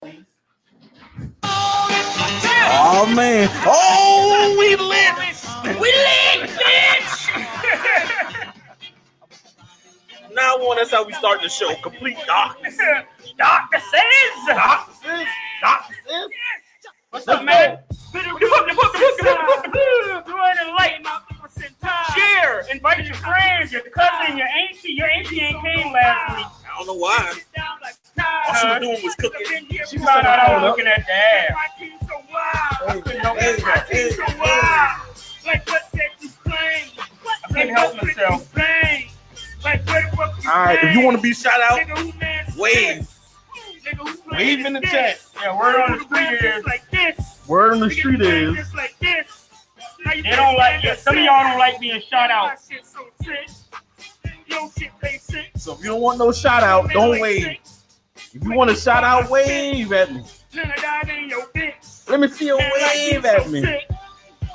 Oh man! Oh, we lit! We lit, bitch! Now on, that's how we start the show. Complete darkness. Doctor says. Doctor says. Doctor says. What's up, man? Share. Invite your friends, your cousin, your auntie. Your auntie ain't came last week. I don't know why. All she was doing was cooking. She found out I was looking at the ass. I couldn't help myself. Alright, if you want to be shout out, wave. Wave in the chat. Yeah, word on the street is. Word on the street is. They don't like it. Some of y'all don't like being shout out. So if you don't want no shout out, don't wave. If you want to shout out, wave at me. Let me see your wave at me.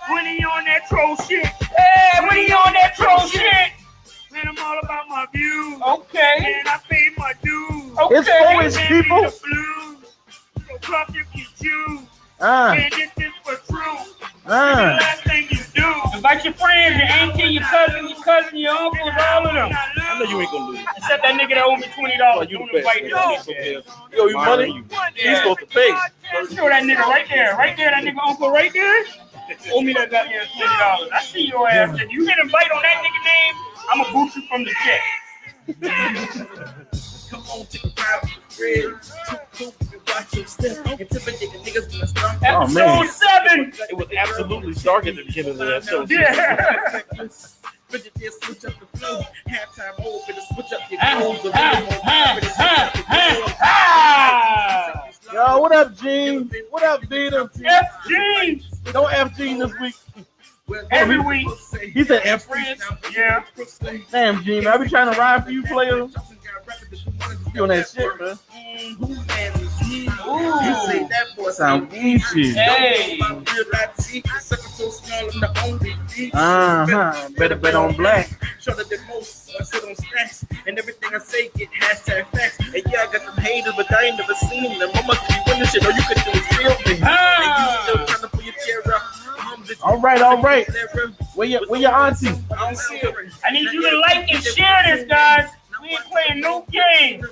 When he on that troll shit. Hey, when he on that troll shit. Man, I'm all about my views. Okay. And I paid my dues. Okay. It's for his people. So club you can choose. Man, this is for true. The last thing you do. Invite your friends, your auntie, your cousin, your uncles, all of them. I know you ain't gonna lose. Except that nigga that owe me $20. You Don't the invite best. him. Yo, you money? He's supposed to pay. Show that nigga right there. Right there, that nigga uncle right there. Owe me that goddamn $20. I see your ass. If you get invite on that nigga name, I'ma boot you from the check. Come on, take a ride with the friends. Watch your step. Intimidate the niggas when it's done. Episode 7. It was absolutely dark at the beginning of that show. Yeah. But you just switch up the flow. Halftime over, better switch up your clothes. Yo, what up, Gene? What up, Dita? F Gene. Don't F Gene this week. Every week. He said F friends. Yeah. Damn, Gene, I be trying to ride for you, player. You on that shit, man. You say that boy Sound easy. Hey. Better bet on black. Show that the most I sit on stacks and everything I say get hashtag facts. And yeah, I got them haters, but I ain't never seen them. I must be winning shit. All you can do is feel me. And you still trying to pull your chair up. All right. Where your auntie? I don't see her. I need you to like and share this, guys. We ain't playing no game.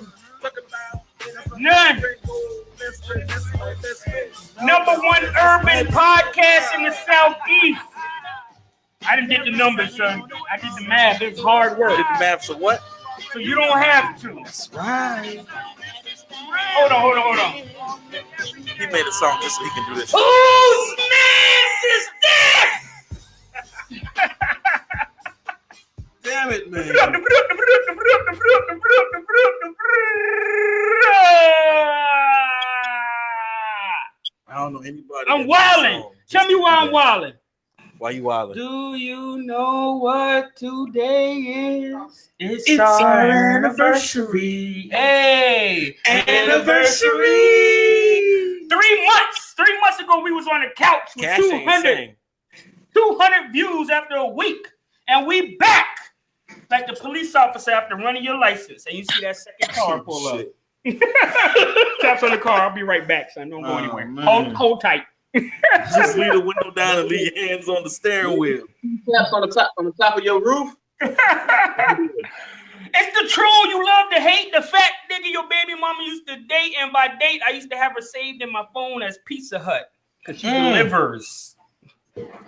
None. Number 1 urban podcast in the Southeast. I didn't get the numbers, son. I did the math. It's hard work. Did the math, so what? So you don't have to. That's right. Hold on. He made a song just so he can do this. Whose mess is this? Damn it, man. I don't know anybody. I'm wildin'. Tell me why I'm wildin'. Why you wildin'? Do you know what today is? It's our anniversary. Hey, Anniversary. 3 months. 3 months ago, we was on the couch with 200 views after a week, and we back like the police officer after running your license. And you see that second car pull up. Taps on the car. I'll be right back, son. Don't go anywhere. Hold tight. Just leave the window down and leave your hands on the steering wheel. Taps on the top of your roof. It's the troll you love to hate, the fat nigga your baby mama used to date, and by date I used to have her saved in my phone as Pizza Hut because she delivers.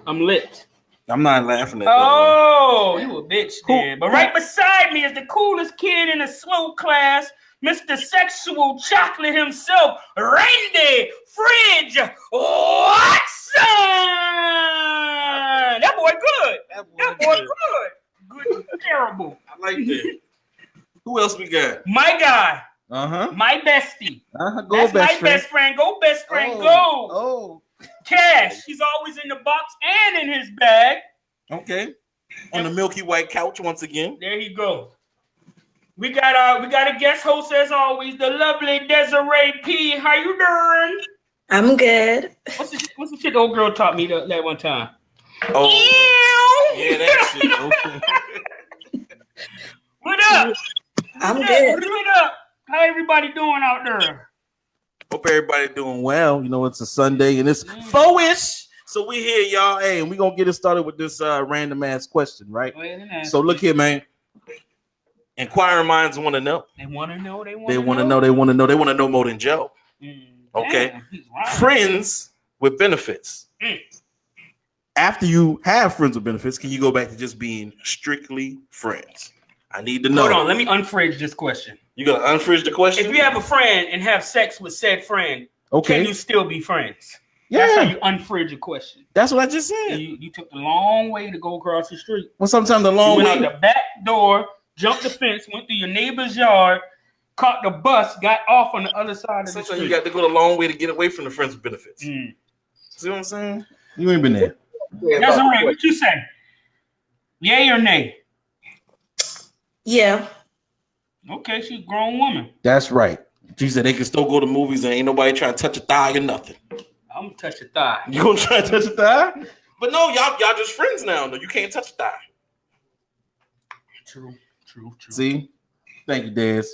I'm lit. I'm not laughing at that. Oh, you a bitch, then. But right beside me is the coolest kid in the slow class, Mr. Sexual Chocolate himself, Randy Fridge Watson. That boy good. That boy good. Good, terrible. I like that. Who else we got? My guy. Uh-huh. My bestie. Go That's best my friend. best friend. Go, best friend. Go. Oh. Cash. He's always in the box and in his bag. Okay. On the milky white couch once again. There he go. We got a guest host as always, the lovely Desiree P. How you doing? I'm good. What's the shit the old girl taught me that one time? Oh. Yeah, that shit. Okay. What up? I'm good. What up? How everybody doing out there? Hope everybody doing well. You know, it's a Sunday and it's 4-ish. So we here, y'all. Hey, and we gonna get it started with this random ass question, right? So look here, man. Inquiring minds want to know. They want to know. They want to know. They want to know more than Joe. Okay. Friends with benefits. After you have friends with benefits, can you go back to just being strictly friends? I need to know. Hold on, let me unfridge this question. You gonna unfridge the question? If you have a friend and have sex with said friend, can you still be friends? Yeah. That's how you unfridge a question. That's what I just said. You took the long way to go across the street. Well, sometimes the long way. You went out the back door, jumped the fence, went through your neighbor's yard, caught the bus, got off on the other side of the street. Sometimes you got to go the long way to get away from the friends with benefits. See what I'm saying? You ain't been there. That's all right. What you say? Yay or nay? Yeah. Okay, she's a grown woman. That's right. She said they can still go to movies and ain't nobody trying to touch a thigh or nothing. I'm gonna touch a thigh. You gonna try to touch a thigh? But no, y'all just friends now. No, you can't touch a thigh. True. See? Thank you, Dez.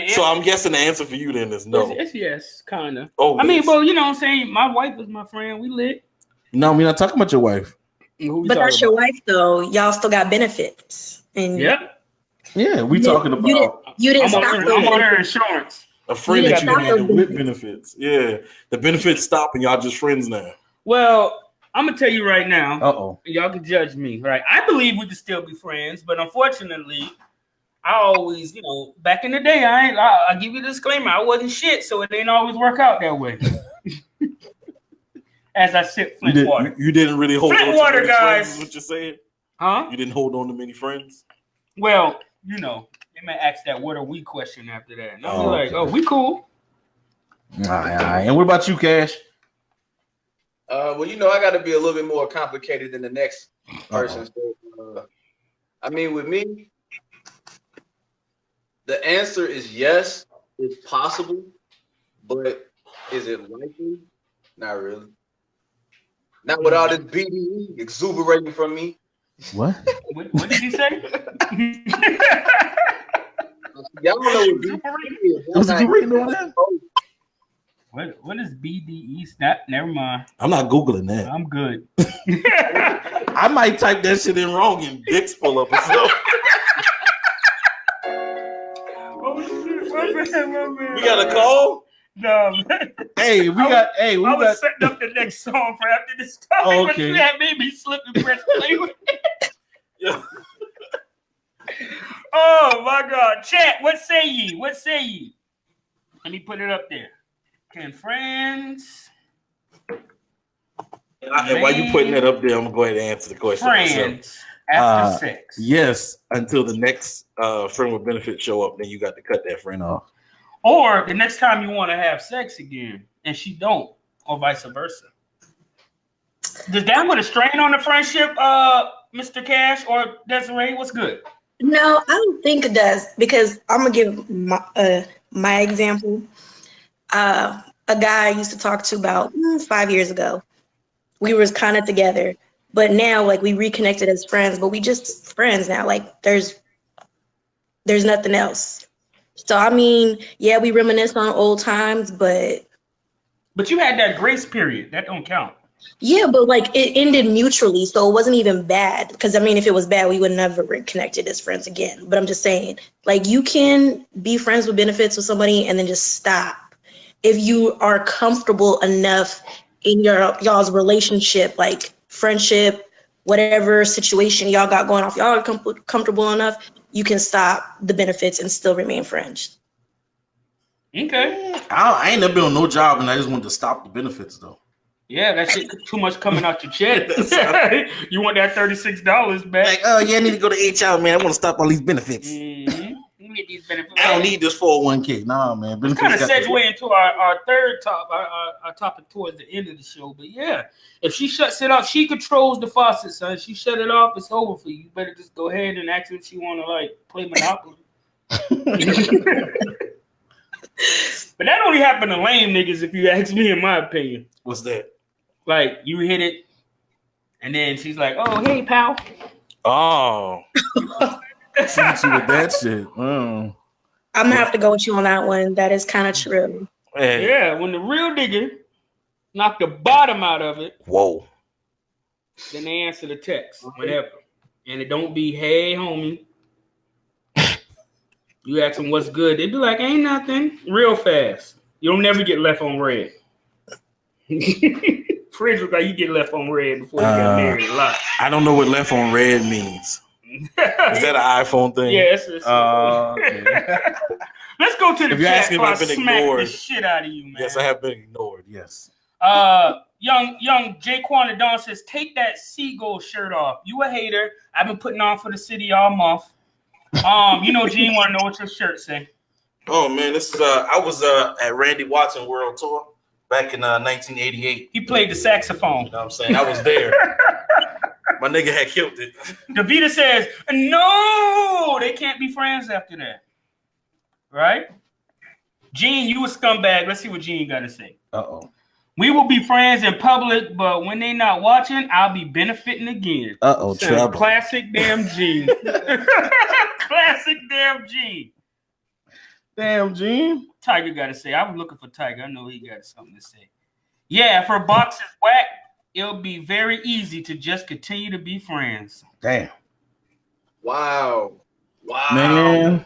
So I'm guessing the answer for you then is no. It's yes, kind of. Oh, I mean, well, you know what I'm saying? My wife is my friend. We lit. No, we're not talking about your wife. But that's your wife, though. Y'all still got benefits. And yeah, we talking about. You didn't stop I'm on her insurance. A friend that you had with benefits. Yeah, the benefits stop and y'all just friends now. Well, I'm gonna tell you right now. Uh-oh. Y'all can judge me, right? I believe we can still be friends, but unfortunately, I always, back in the day, I give you a disclaimer, I wasn't shit, so it ain't always work out that way. As I sip Flint water. You didn't really hold Flint on water, to guys. Friends, is what you're saying? Huh? You didn't hold on to many friends? Well, they may ask that what are we question after that. And I'll be like, oh, we cool. All right. And what about you, Cash? Well, I got to be a little bit more complicated than the next person. So, I mean, with me, the answer is yes, it's possible, but is it likely? Not really. Not with all this BDE exuberating from me. What? What did he say? Y'all don't know what BDE is. What is BDE? Snap? Never mind. I'm not Googling that. I'm good. I might type that shit in wrong and dicks pull up or something. We got a call? No, man. Hey, we got. I was setting up the next song for after this topic. Okay. But you had made me slip and press play with it. Yeah. Oh my God, chat! What say ye? What say ye? Let me put it up there. Can friends? And while you putting that up there, I'm gonna go ahead and answer the question. Friends after sex? Yes, until the next friend with benefits show up, then you got to cut that friend off. Or the next time you want to have sex again and she don't, or vice versa. Does that put a strain on the friendship, Mr. Cash or Desiree? What's good? No, I don't think it does, because I'm gonna give my example. A guy I used to talk to about 5 years ago. We were kind of together, but now we reconnected as friends, but we just friends now. There's nothing else. So I mean, yeah, we reminisce on old times, but you had that grace period. That don't count. Yeah, but it ended mutually, so it wasn't even bad. Because I mean, if it was bad, we would never reconnected as friends again. But I'm just saying, you can be friends with benefits with somebody and then just stop if you are comfortable enough in y'all's relationship, friendship, whatever situation y'all got going off. Y'all are comfortable enough, you can stop the benefits and still remain friends. Okay. I ain't never been on no job and I just wanted to stop the benefits though. Yeah, that shit too much coming out your check. You want that $36 back? I need to go to HR, man. I want to stop all these benefits. Mm-hmm. You get these benefits. I don't need this 401k. Nah, man. It's kind of segue into our third our topic towards the end of the show. But yeah, if she shuts it off, she controls the faucet, son. She shut it off, it's over for you. You better just go ahead and ask if she want to play Monopoly. But that only happened to lame niggas, if you ask me, in my opinion. What's that? You hit it, and then she's like, "Oh, hey, pal." Oh. See you with that shit. Oh. I'm gonna have to go with you on that one. That is kind of true. Hey. Yeah, when the real nigga knock the bottom out of it, Whoa. then they answer the text whenever. And it don't be, hey, homie. You ask them what's good, they be like, ain't nothing. Real fast. You'll never get left on red. Fridge look like you get left on red before you got married a lot. I don't know what left on red means. Is that an iPhone thing? Yeah, it's okay. Let's go to the If you're chat asking if before I I've been smack ignored. the shit out of you, man. Yes, I have been ignored. Yes. Young Jaquan Adon says, take that Seagull shirt off. You a hater. I've been putting on for the city all month. Gene want to know what your shirt say. Oh man, this is I was at Randy Watson World Tour back in 1988. He played the saxophone. You know what I'm saying? I was there. My nigga had killed it. Davita says, no, they can't be friends after that. Right? Gene, you a scumbag. Let's see what Gene got to say. Uh-oh. We will be friends in public, but when they not watching, I'll be benefiting again. Uh-oh, trouble. Classic damn Gene. Classic damn Gene. Damn, Gene. Tiger got to say. I was looking for Tiger. I know he got something to say. Yeah, if her box is whack, it'll be very easy to just continue to be friends. Damn. Wow. Man.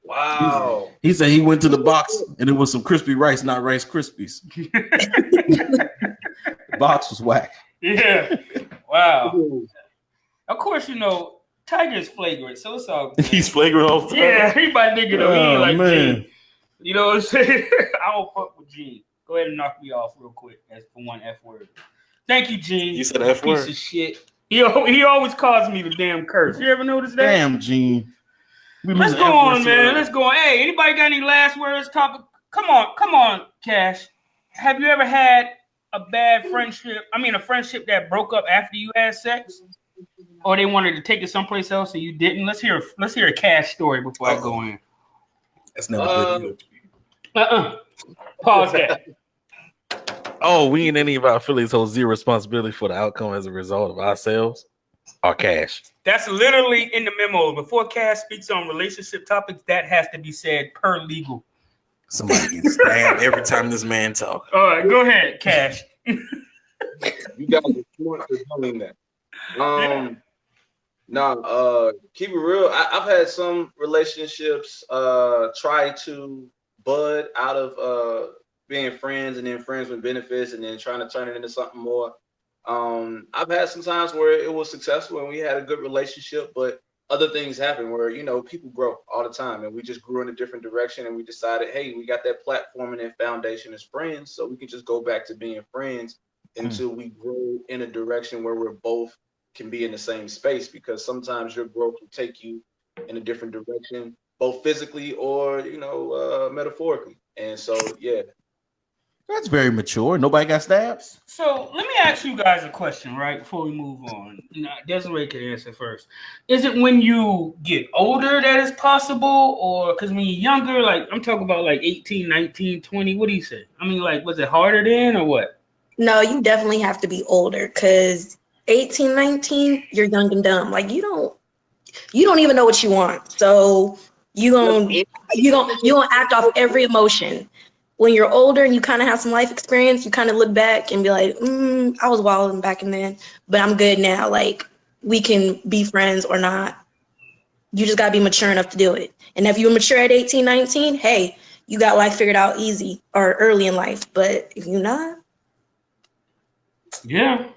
Wow. He said he went to the box and it was some crispy rice, not Rice Krispies. The box was whack. Yeah. Wow. Of course, Tiger's flagrant, so it's all good. He's flagrant all the time. Yeah, he my nigga though. He ain't like man. Gene. You know what I'm saying? I don't fuck with Gene. Go ahead and knock me off real quick. That's for one F word. Thank you, Gene. You said F Piece word? of shit. He always calls me the damn curse. You ever notice that? Damn, Gene. Let's go on, man. Let's go on. Hey, anybody got any last words? Topic? Come on, Cash. Have you ever had a bad friendship? I mean, a friendship that broke up after you had sex, or they wanted to take it someplace else and you didn't? Let's hear a Cash story before I go in. That's never good Pause that. Oh, we and any of our affiliates hold zero responsibility for the outcome as a result of ourselves or Cash. That's literally in the memo. Before Cash speaks on relationship topics, that has to be said per legal. Somebody gets stabbed every time this man talks. All right, go ahead, Cash. You guys are smart for doing that. Keep it real. I've had some relationships try to bud out of being friends and then friends with benefits and then trying to turn it into something more. I've had some times where it was successful and we had a good relationship, but other things happen where, people grow all the time and we just grew in a different direction and we decided, hey, we got that platform and that foundation as friends, so we can just go back to being friends until we grow in a direction where we're both can be in the same space, because sometimes your growth will take you in a different direction, both physically or, metaphorically. And so, yeah. That's very mature. Nobody got stabs. So let me ask you guys a question, right, before we move on. Desiree can answer first. Is it when you get older that is possible, or because when you're younger, like I'm talking about like 18, 19, 20, what do you say? I mean, like, was it harder then or what? No, you definitely have to be older, because 18, 19, you're young and dumb. Like you don't even know what you want. So you gonna act off every emotion. When you're older and you kind of have some life experience, you kind of look back and be like, I was wilding back in then, but I'm good now. Like, we can be friends or not. You just got to be mature enough to do it. And if you're mature at 18, 19, hey, you got life figured out easy or early in life. But if you're not. Yeah,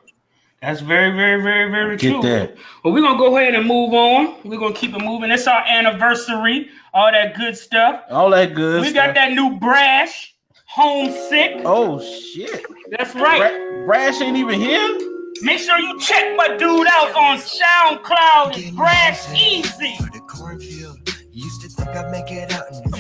that's very, very, very, very true. Get that. Well, we're going to go ahead and move on. We're going to keep it moving. It's our anniversary, all that good stuff. All that good We stuff. got that new Brash, Homesick. Oh, shit. That's right. Brash ain't even here? Make sure you check my dude out on SoundCloud. It's Brash Easy. Some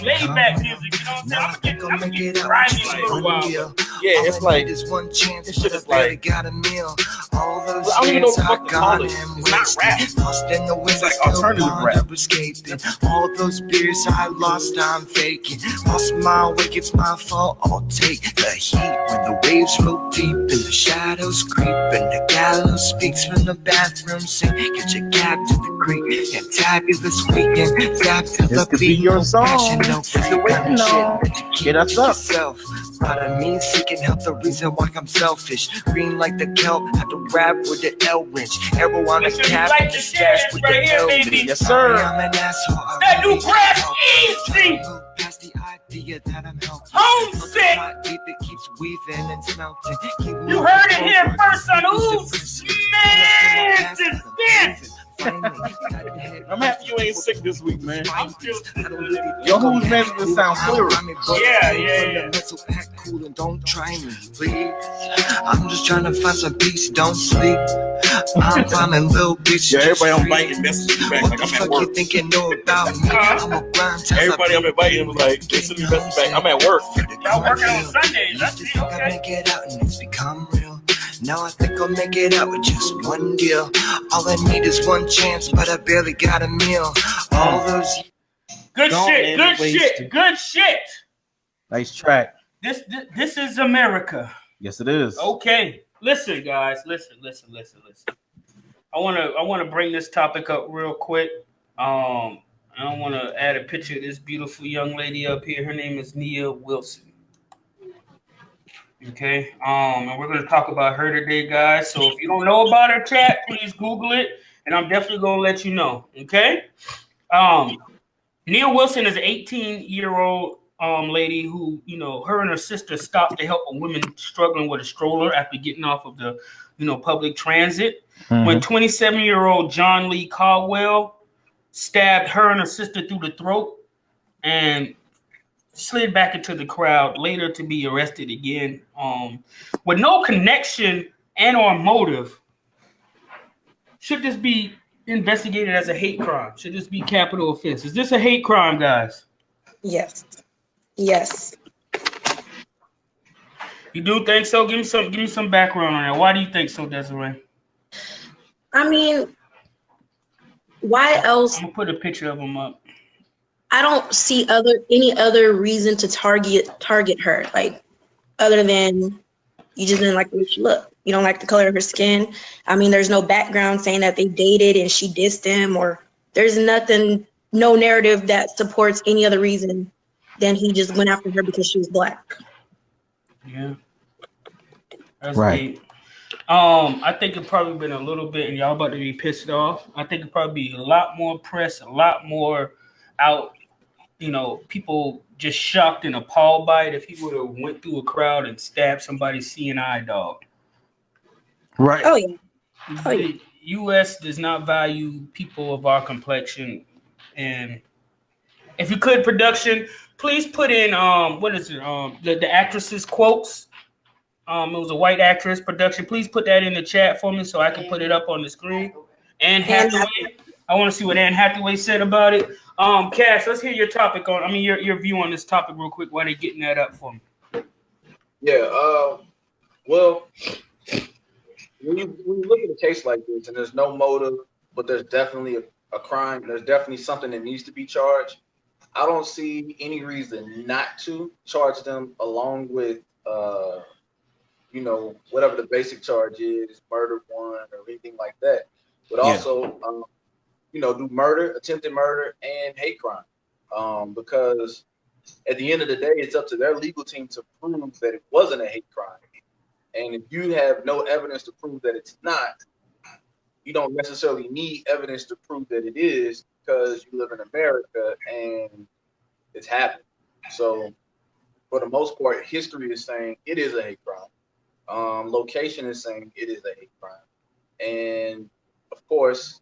laid back music, you know what I'm saying? I'm gonna get grimy in a little while. Yeah, it's like this one chance. this shit is like got a meal. All those I don't even know years what the I fuck to call gone it. and It's not rap. lost in the wind, It's like still alternative wound rap. up escaping. All those beers I lost, I'm faking. Lost my way, it's my fault. I'll take the heat when the waves roll deep and the shadows creep and the gallows speaks from the bathroom sink. Get your cab to the creek and tag you this weekend. Tap to This the could be beat. your song. Passion, no If you're waiting on, get us up. Yourself. But I mean, seeking help, the reason why I'm selfish. Green like the kelp, have to rap with the L wrench. Arrow on the Listen, you cap, like and the the stash shit with right the here, L baby. wrench. Yes, sir. I'm an asshole. I That new really grass help. easy. Trying to move past the idea that I'm helpless. Homesick. Not deep, it keeps weaving and smelting. Keep You moving heard it here forward. first on Who's Man to Dance. I'm happy you ain't sick this week, man. I'm still Your Who's Man just sound clearer. Yeah. Cool and don't try me, please. I'm just trying to find some peace. Don't sleep. I'm climbing, little bitch. Yeah, everybody on bike and message me back What like the I'm at fuck work. you think you know about me? I'm a grind. Everybody up at bike and was like, they send me message back. I'm at work. Y'all working on Sundays. That's Used to think okay. I'd make it out and it's become real. Now I think I'll make it out with just one deal. All I need is one chance, but I barely got a meal. All those Good Don't shit. end Good wasted. shit. Good shit. Nice track. This is America. Yes, it is. Okay. Listen, guys. Listen. I wanna bring this topic up real quick. I want to add a picture of this beautiful young lady up here. Her name is Nia Wilson. Okay. And we're gonna talk about her today, guys. So if you don't know about her, chat, please Google it, and I'm definitely gonna let you know. Okay. Nia Wilson is an 18-year-old lady who, her and her sister stopped to help a woman struggling with a stroller after getting off of the, public transit. Mhm. When 27-year-old John Lee Caldwell stabbed her and her sister through the throat and slid back into the crowd, later to be arrested again, with no connection and or motive. Should this be investigated as a hate crime? Should this be capital offense? Is this a hate crime, guys? Yes. You do think so? Give me some background on that. Why do you think so, Desiree? I mean, why else? I'm gonna put a picture of him up. I don't see any other reason to target her, like other than you just didn't like the way she looked. You don't like the color of her skin. I mean, there's no background saying that they dated and she dissed him, or there's no narrative that supports any other reason than he just went after her because she was black. Yeah. That's Right. deep. I think it probably been a little bit, and y'all about to be pissed off. I think it probably be a lot more press, a lot more out, people just shocked and appalled by it if he would have went through a crowd and stabbed somebody's CNI dog. Right. Oh yeah. Oh, yeah. The U.S. does not value people of our complexion, and if you could, production, please put in what is it? The actress's quotes. It was a white actress. Production, please put that in the chat for me so I can put it up on the screen. Anne Hathaway. I want to see what Anne Hathaway said about it. Cash, let's hear your topic your view on this topic real quick while they're getting that up for me. Yeah. Well, when you look at a case like this and there's no motive, but there's definitely a crime, there's definitely something that needs to be charged. I don't see any reason not to charge them along with, whatever the basic charge is, murder one or anything like that. But also, do murder, attempted murder, and hate crime. Because at the end of the day, it's up to their legal team to prove that it wasn't a hate crime. And if you have no evidence to prove that it's not, you don't necessarily need evidence to prove that it is, because you live in America and it's happened. So for the most part, history is saying it is a hate crime. Location is saying it is a hate crime. And of course,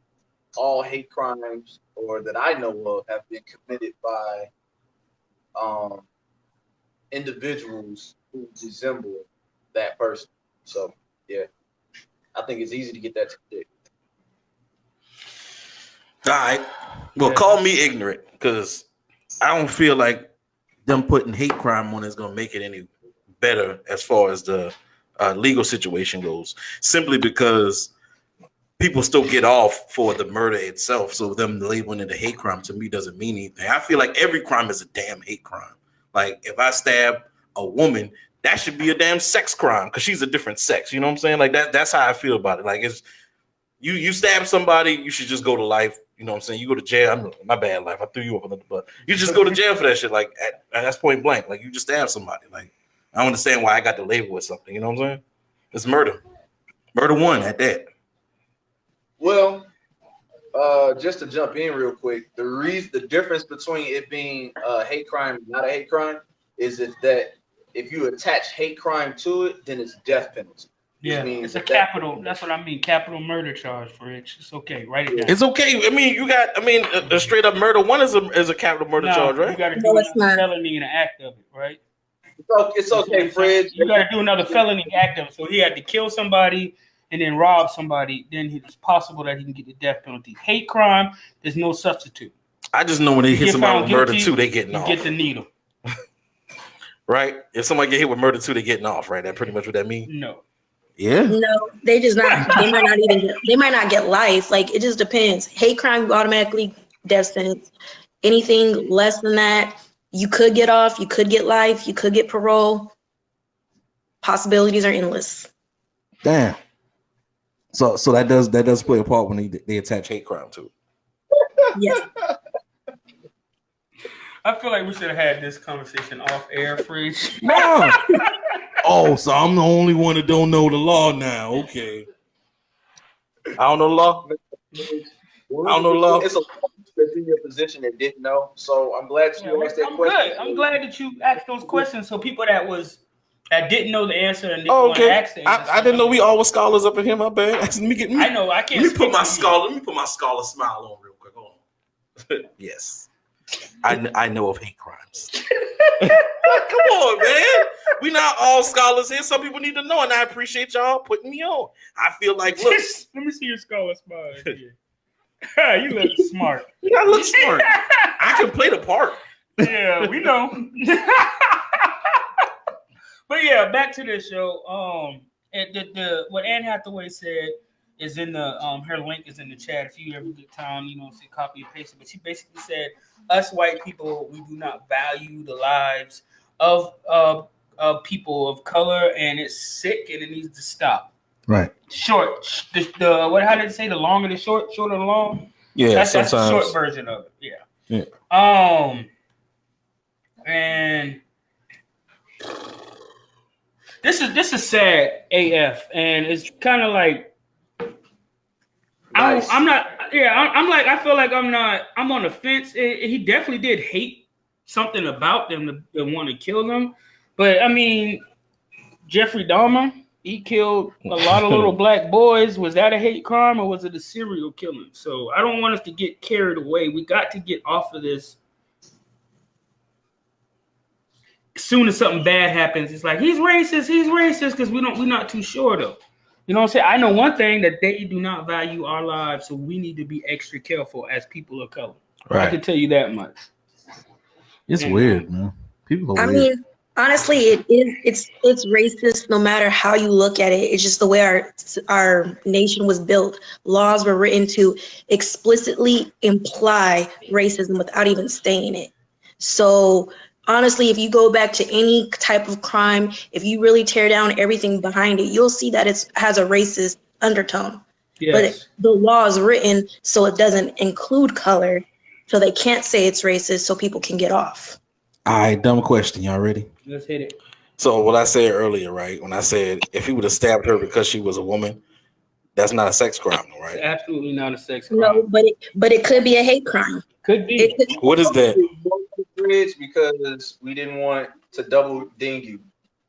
all hate crimes, or that I know of, have been committed by individuals who resemble that person. So yeah, I think it's easy to get that to predict. All right. Well, call me ignorant because I don't feel like them putting hate crime on is gonna make it any better as far as the legal situation goes, simply because people still get off for the murder itself. So them labeling it a hate crime to me doesn't mean anything. I feel like every crime is a damn hate crime. Like if I stab a woman, that should be a damn sex crime because she's a different sex. You know what I'm saying? Like that's how I feel about it. Like it's you stab somebody, you should just go to life. You know what I'm saying? You go to jail. My bad life. I threw you up on the butt. You just go to jail for that shit. Like that's point blank. Like you just stab somebody. Like I don't understand why I got the label with something. You know what I'm saying? It's murder. Murder one at that. Well, just to jump in real quick, the difference between it being a hate crime and not a hate crime is that if you attach hate crime to it, then it's death penalty. Yeah, it's a capital. That's what I mean. Capital murder charge for it. It's okay. Write it down. It's okay. I mean, a straight up murder one is a capital murder charge, right? You got to do another felony in the act of it, right? It's okay, Fred. You got to do another felony act of it. So he had to kill somebody and then rob somebody. Then it's possible that he can get the death penalty. Hate crime, there's no substitute. I just know when they hit somebody with murder two, they getting off. Get the needle. Right? If somebody get hit with murder two, they getting off, right? That pretty much what that means? No. Yeah. No, they just not. They might not get life. Like it just depends. Hate crime automatically death sentence. Anything less than that, you could get off. You could get life. You could get parole. Possibilities are endless. Damn. So that does play a part when they attach hate crime to it. Yeah. I feel like we should have had this conversation off air, Fridge. No. Oh, so I'm the only one that don't know the law now. Okay. I don't know the law. I don't know the law. It's a that's in your position that didn't know. So I'm glad you asked that question. Good. I'm glad that you asked those questions. So people that didn't know the answer and didn't want to ask the answer. I didn't know we all were scholars up in here. My bad. I know. I can't. Let me put my scholar smile on real quick. Hold on. Yes. I know of hate crimes. Come on, man. We not all scholars here. Some people need to know, and I appreciate y'all putting me on. I feel like, look. Let me see your scholar smile. You look smart. I look smart. I can play the part. Yeah, we know. But yeah, back to this show. What Anne Hathaway said is in the her link is in the chat. If you ever get time, say copy and paste it. But she basically said, us white people, we do not value the lives of people of color, and it's sick, and it needs to stop. Right. Short. How did it say? The longer the short, shorter the long. Yeah, that's the short version of it. Yeah. And this is sad AF, and it's kind of like nice. I'm not. Yeah, I'm like, I feel like I'm on the fence. He definitely did hate something about them to want to kill them, but I mean, Jeffrey Dahmer, he killed a lot of little black boys. Was that a hate crime or was it a serial killing? So I don't want us to get carried away. We got to get off of this. As soon as something bad happens, it's like he's racist because we're not too sure though. You know what I'm saying? I know one thing, that they do not value our lives, so we need to be extra careful as people of color. Right. I can tell you that much. It's weird, man. People are weird. I mean, honestly, it's racist no matter how you look at it. It's just the way our nation was built. Laws were written to explicitly imply racism without even saying it. So honestly, if you go back to any type of crime, if you really tear down everything behind it, you'll see that it has a racist undertone. Yes. But the law is written so it doesn't include color, so they can't say it's racist, so people can get off. All right, dumb question. Y'all ready? Let's hit it. So what I said earlier, right? When I said if he would have stabbed her because she was a woman, that's not a sex crime, right? It's absolutely not a sex crime. No, but it could be a hate crime. Could be. What is that? Because we didn't want to double ding you.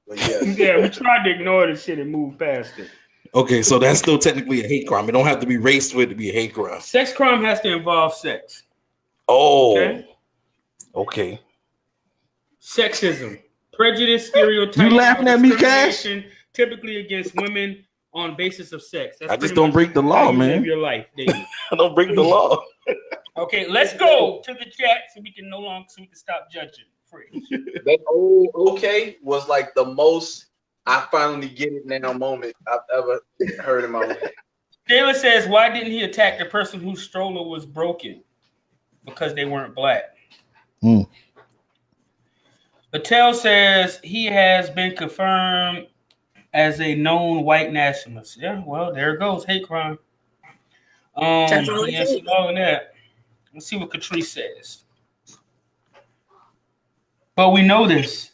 But yes. Yeah, we tried to ignore the shit and move past it. Okay, so that's still technically a hate crime. It don't have to be race for it to be a hate crime. Sex crime has to involve sex. Oh. Okay. Sexism, prejudice, stereotypes. You laughing at me, Cash? Typically against women on basis of sex. That's I just don't break the law, man. Live your life, David. I don't break the law. Okay, let's go to the chat so we can stop judging. Fridge. That old okay was like the most I finally get it now moment I've ever heard in my life. Taylor says, why didn't he attack the person whose stroller was broken? Because they weren't black. Patel says he has been confirmed as a known white nationalist. Yeah, well, there it goes. Hate crime. Yes, all of that. Let's see what Catrice says. But we know this.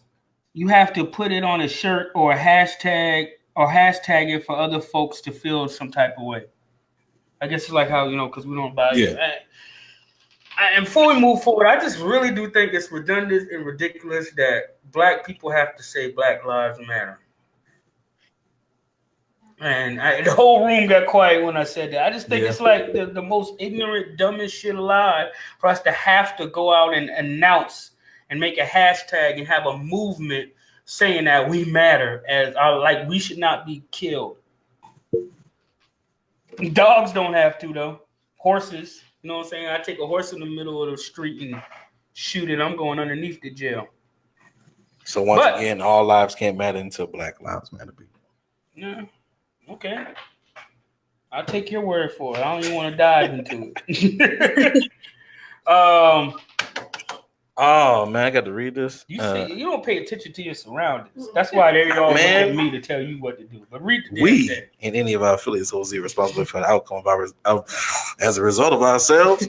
You have to put it on a shirt or a hashtag it for other folks to feel some type of way. I guess it's like how, because we don't buy it. And before we move forward, I just really do think it's redundant and ridiculous that black people have to say Black Lives Matter. And the whole room got quiet when I said that. I just think it's like the most ignorant, dumbest shit alive for us to have to go out and announce and make a hashtag and have a movement saying that we matter like we should not be killed. Dogs don't have to, though. Horses. You know what I'm saying? I take a horse in the middle of the street and shoot it. I'm going underneath the jail. So once again, all lives can't matter until Black Lives Matter. People. Yeah. Okay. I'll take your word for it. I don't even want to dive into it. Oh man, I got to read this. You see, you don't pay attention to your surroundings. That's why they all look at me to tell you what to do. But read the we and any of our affiliates hold zero responsibility for the outcome as a result of ourselves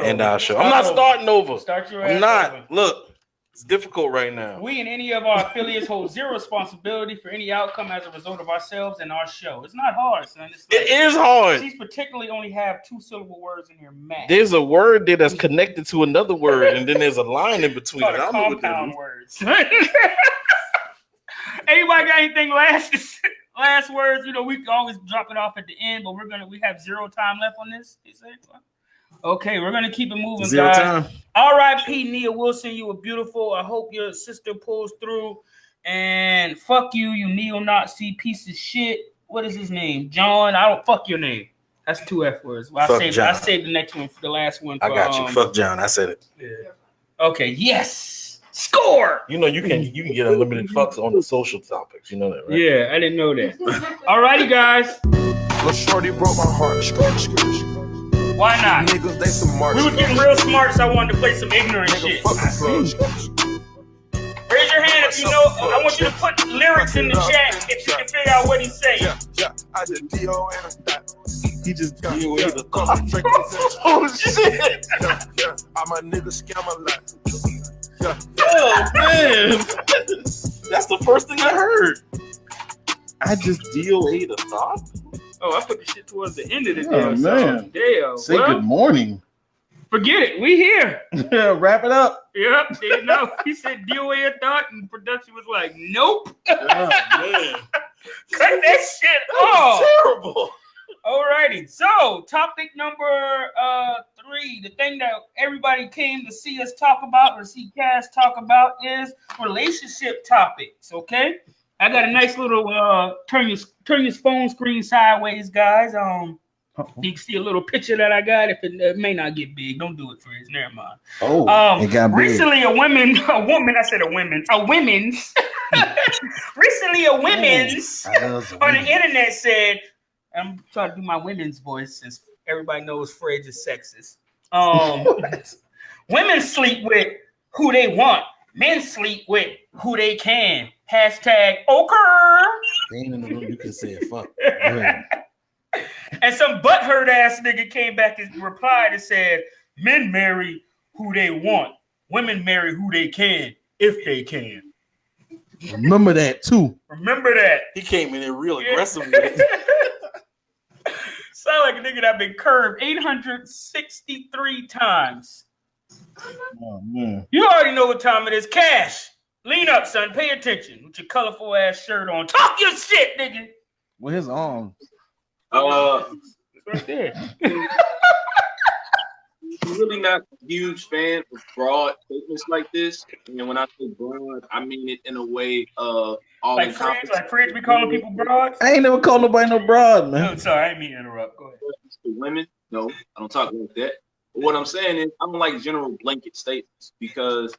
and our show. I'm not starting over. Start your I'm not. Over. Look, it's difficult right now. We and any of our affiliates hold zero responsibility for any outcome as a result of ourselves and our show. It's not hard, son. It's like, it is hard. These particularly only have 2-syllable words in here, max. There's a word there that's connected to another word, and then there's a line in between. I don't know what that is. Words. Anybody got anything last words? We can always drop it off at the end, but we have 0 time left on this. Okay, we're gonna keep it moving, Zero guys. Time. R.I.P. Nia Wilson, you were beautiful. I hope your sister pulls through. And fuck you, you neo-Nazi piece of shit. What is his name? John. Fuck your name. That's 2 F words. Well, I saved the next one for the last one. I got you. Fuck John. I said it. Yeah. Okay. Yes. Score. You can get unlimited fucks on the social topics. You know that, right? Yeah, I didn't know that. Alrighty, guys. Little shorty broke my heart. Why not? Niggas, they some marks. We were getting real smart, so I wanted to play some ignorant shit. Raise your hand if you know. I want you to put lyrics in the chat if you can figure out what he's saying. Yeah. I did D.O. and a thought. He just D.O. the thought. Oh, shit. Yeah. I'm a nigga scam a lot. Yeah. Oh, man. That's the first thing I heard. I just DOA the thought? Oh, I put the shit towards the end of the day. Oh, man. Damn. Say good morning. Forget it. We here. Wrap it up. Yep. Didn't know. He said DOA a thought, and production was like, nope. Oh, man. Cut that shit off. Terrible. Alrighty. So, topic number 3. The thing that everybody came to see us talk about or see Cass talk about is relationship topics. Okay. I got a nice little turn your phone screen sideways, guys. You can see a little picture that I got. If it may not get big, don't do it, Frizz. Never mind. Oh, it got big. Recently, a women's recently a women's on the internet said, I'm trying to do my women's voice since everybody knows Frizz is sexist. Women sleep with who they want. Men sleep with who they can. Hashtag ochre. They ain't in the room. You can say it. Fuck. And some butthurt ass nigga came back and replied and said, men marry who they want. Women marry who they can, if they can. Remember that too. Remember that. He came in there real aggressive. Sound like a nigga that been curved 863 times. Oh, man. You already know what time it is. Cash. Lean up, son. Pay attention with your colorful ass shirt on. Talk your shit, nigga. With his arms. It's right there. I'm really not a huge fan of broad statements like this. And when I say broad, I mean it in a way of all like Fridge be calling people broads? I ain't never called nobody no broad, man. No, sorry, I didn't mean to interrupt. Go ahead. To women, no, I don't talk like that. But what I'm saying is, I don't like general blanket statements because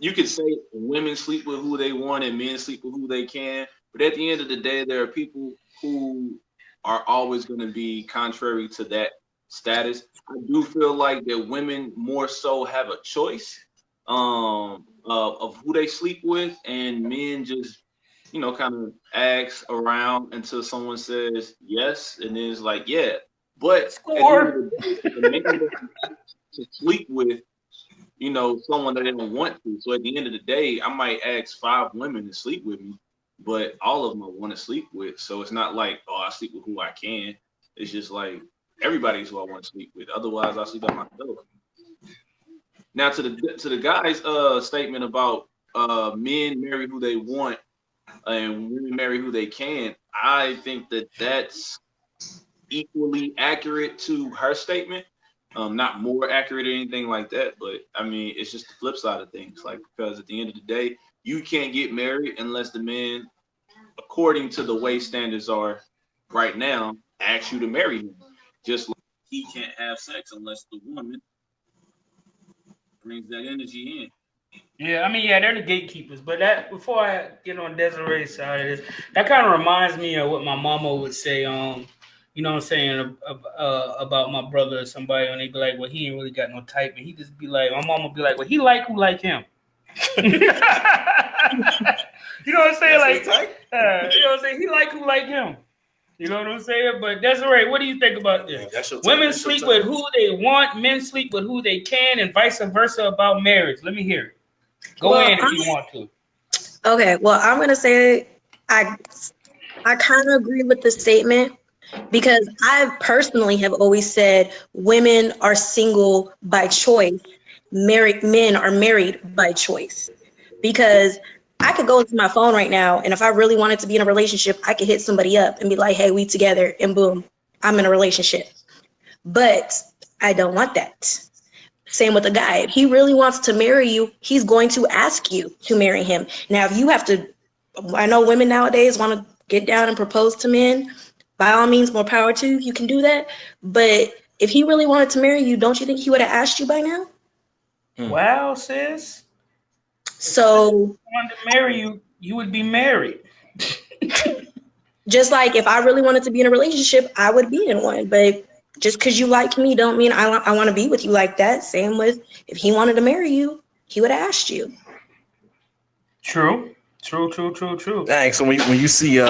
you could say women sleep with who they want and men sleep with who they can, but at the end of the day, there are people who are always going to be contrary to that status. I do feel like that women more so have a choice of who they sleep with, and men just, you know, kind of ask around until someone says yes, and then it's like, yeah. But at the end of the day, the man doesn't have to sleep with, you know, someone that they don't want to. So at the end of the day, I might ask 5 women to sleep with me, but all of them I want to sleep with. So it's not like, oh, I sleep with who I can. It's just like everybody's who I want to sleep with. Otherwise, I sleep by myself. Now to the guy's statement about men marry who they want and women marry who they can, I think that that's equally accurate to her statement. Not more accurate or anything like that, but I mean, it's just the flip side of things. Like, because at the end of the day, you can't get married unless the man, according to the way standards are right now, asks you to marry him. Just like he can't have sex unless the woman brings that energy in. Yeah, I mean, yeah, they're the gatekeepers. But that, before I get on Desiree's side of this, that kind of reminds me of what my mama would say. You know what I'm saying, about my brother or somebody, and they'd be like, well, he ain't really got no type. And he just be like, my mama would be like, well, he like who like him. You know what I'm saying? Like, you know what I'm saying? He like who like him. You know what I'm saying? But Desiree, what do you think about this? Women sleep with who they want, men sleep with who they can, and vice versa about marriage. Let me hear it. Go in if you want to. Okay, well, I'm gonna say I kind of agree with the statement, because I personally have always said women are single by choice, married men are married by choice. Because I could go into my phone right now, and if I really wanted to be in a relationship, I could hit somebody up and be like, hey, we together, and boom, I'm in a relationship. But I don't want that. Same with a guy. If he really wants to marry you, he's going to ask you to marry him. Now, if you have to, I know women nowadays want to get down and propose to men. By all means, more power to you. You can do that. But if he really wanted to marry you, don't you think he would have asked you by now? Wow, sis. So, if he wanted to marry you, you would be married. Just like if I really wanted to be in a relationship, I would be in one. But just because you like me don't mean I want to be with you like that. Same with if he wanted to marry you, he would have asked you. True. Thanks. So when you see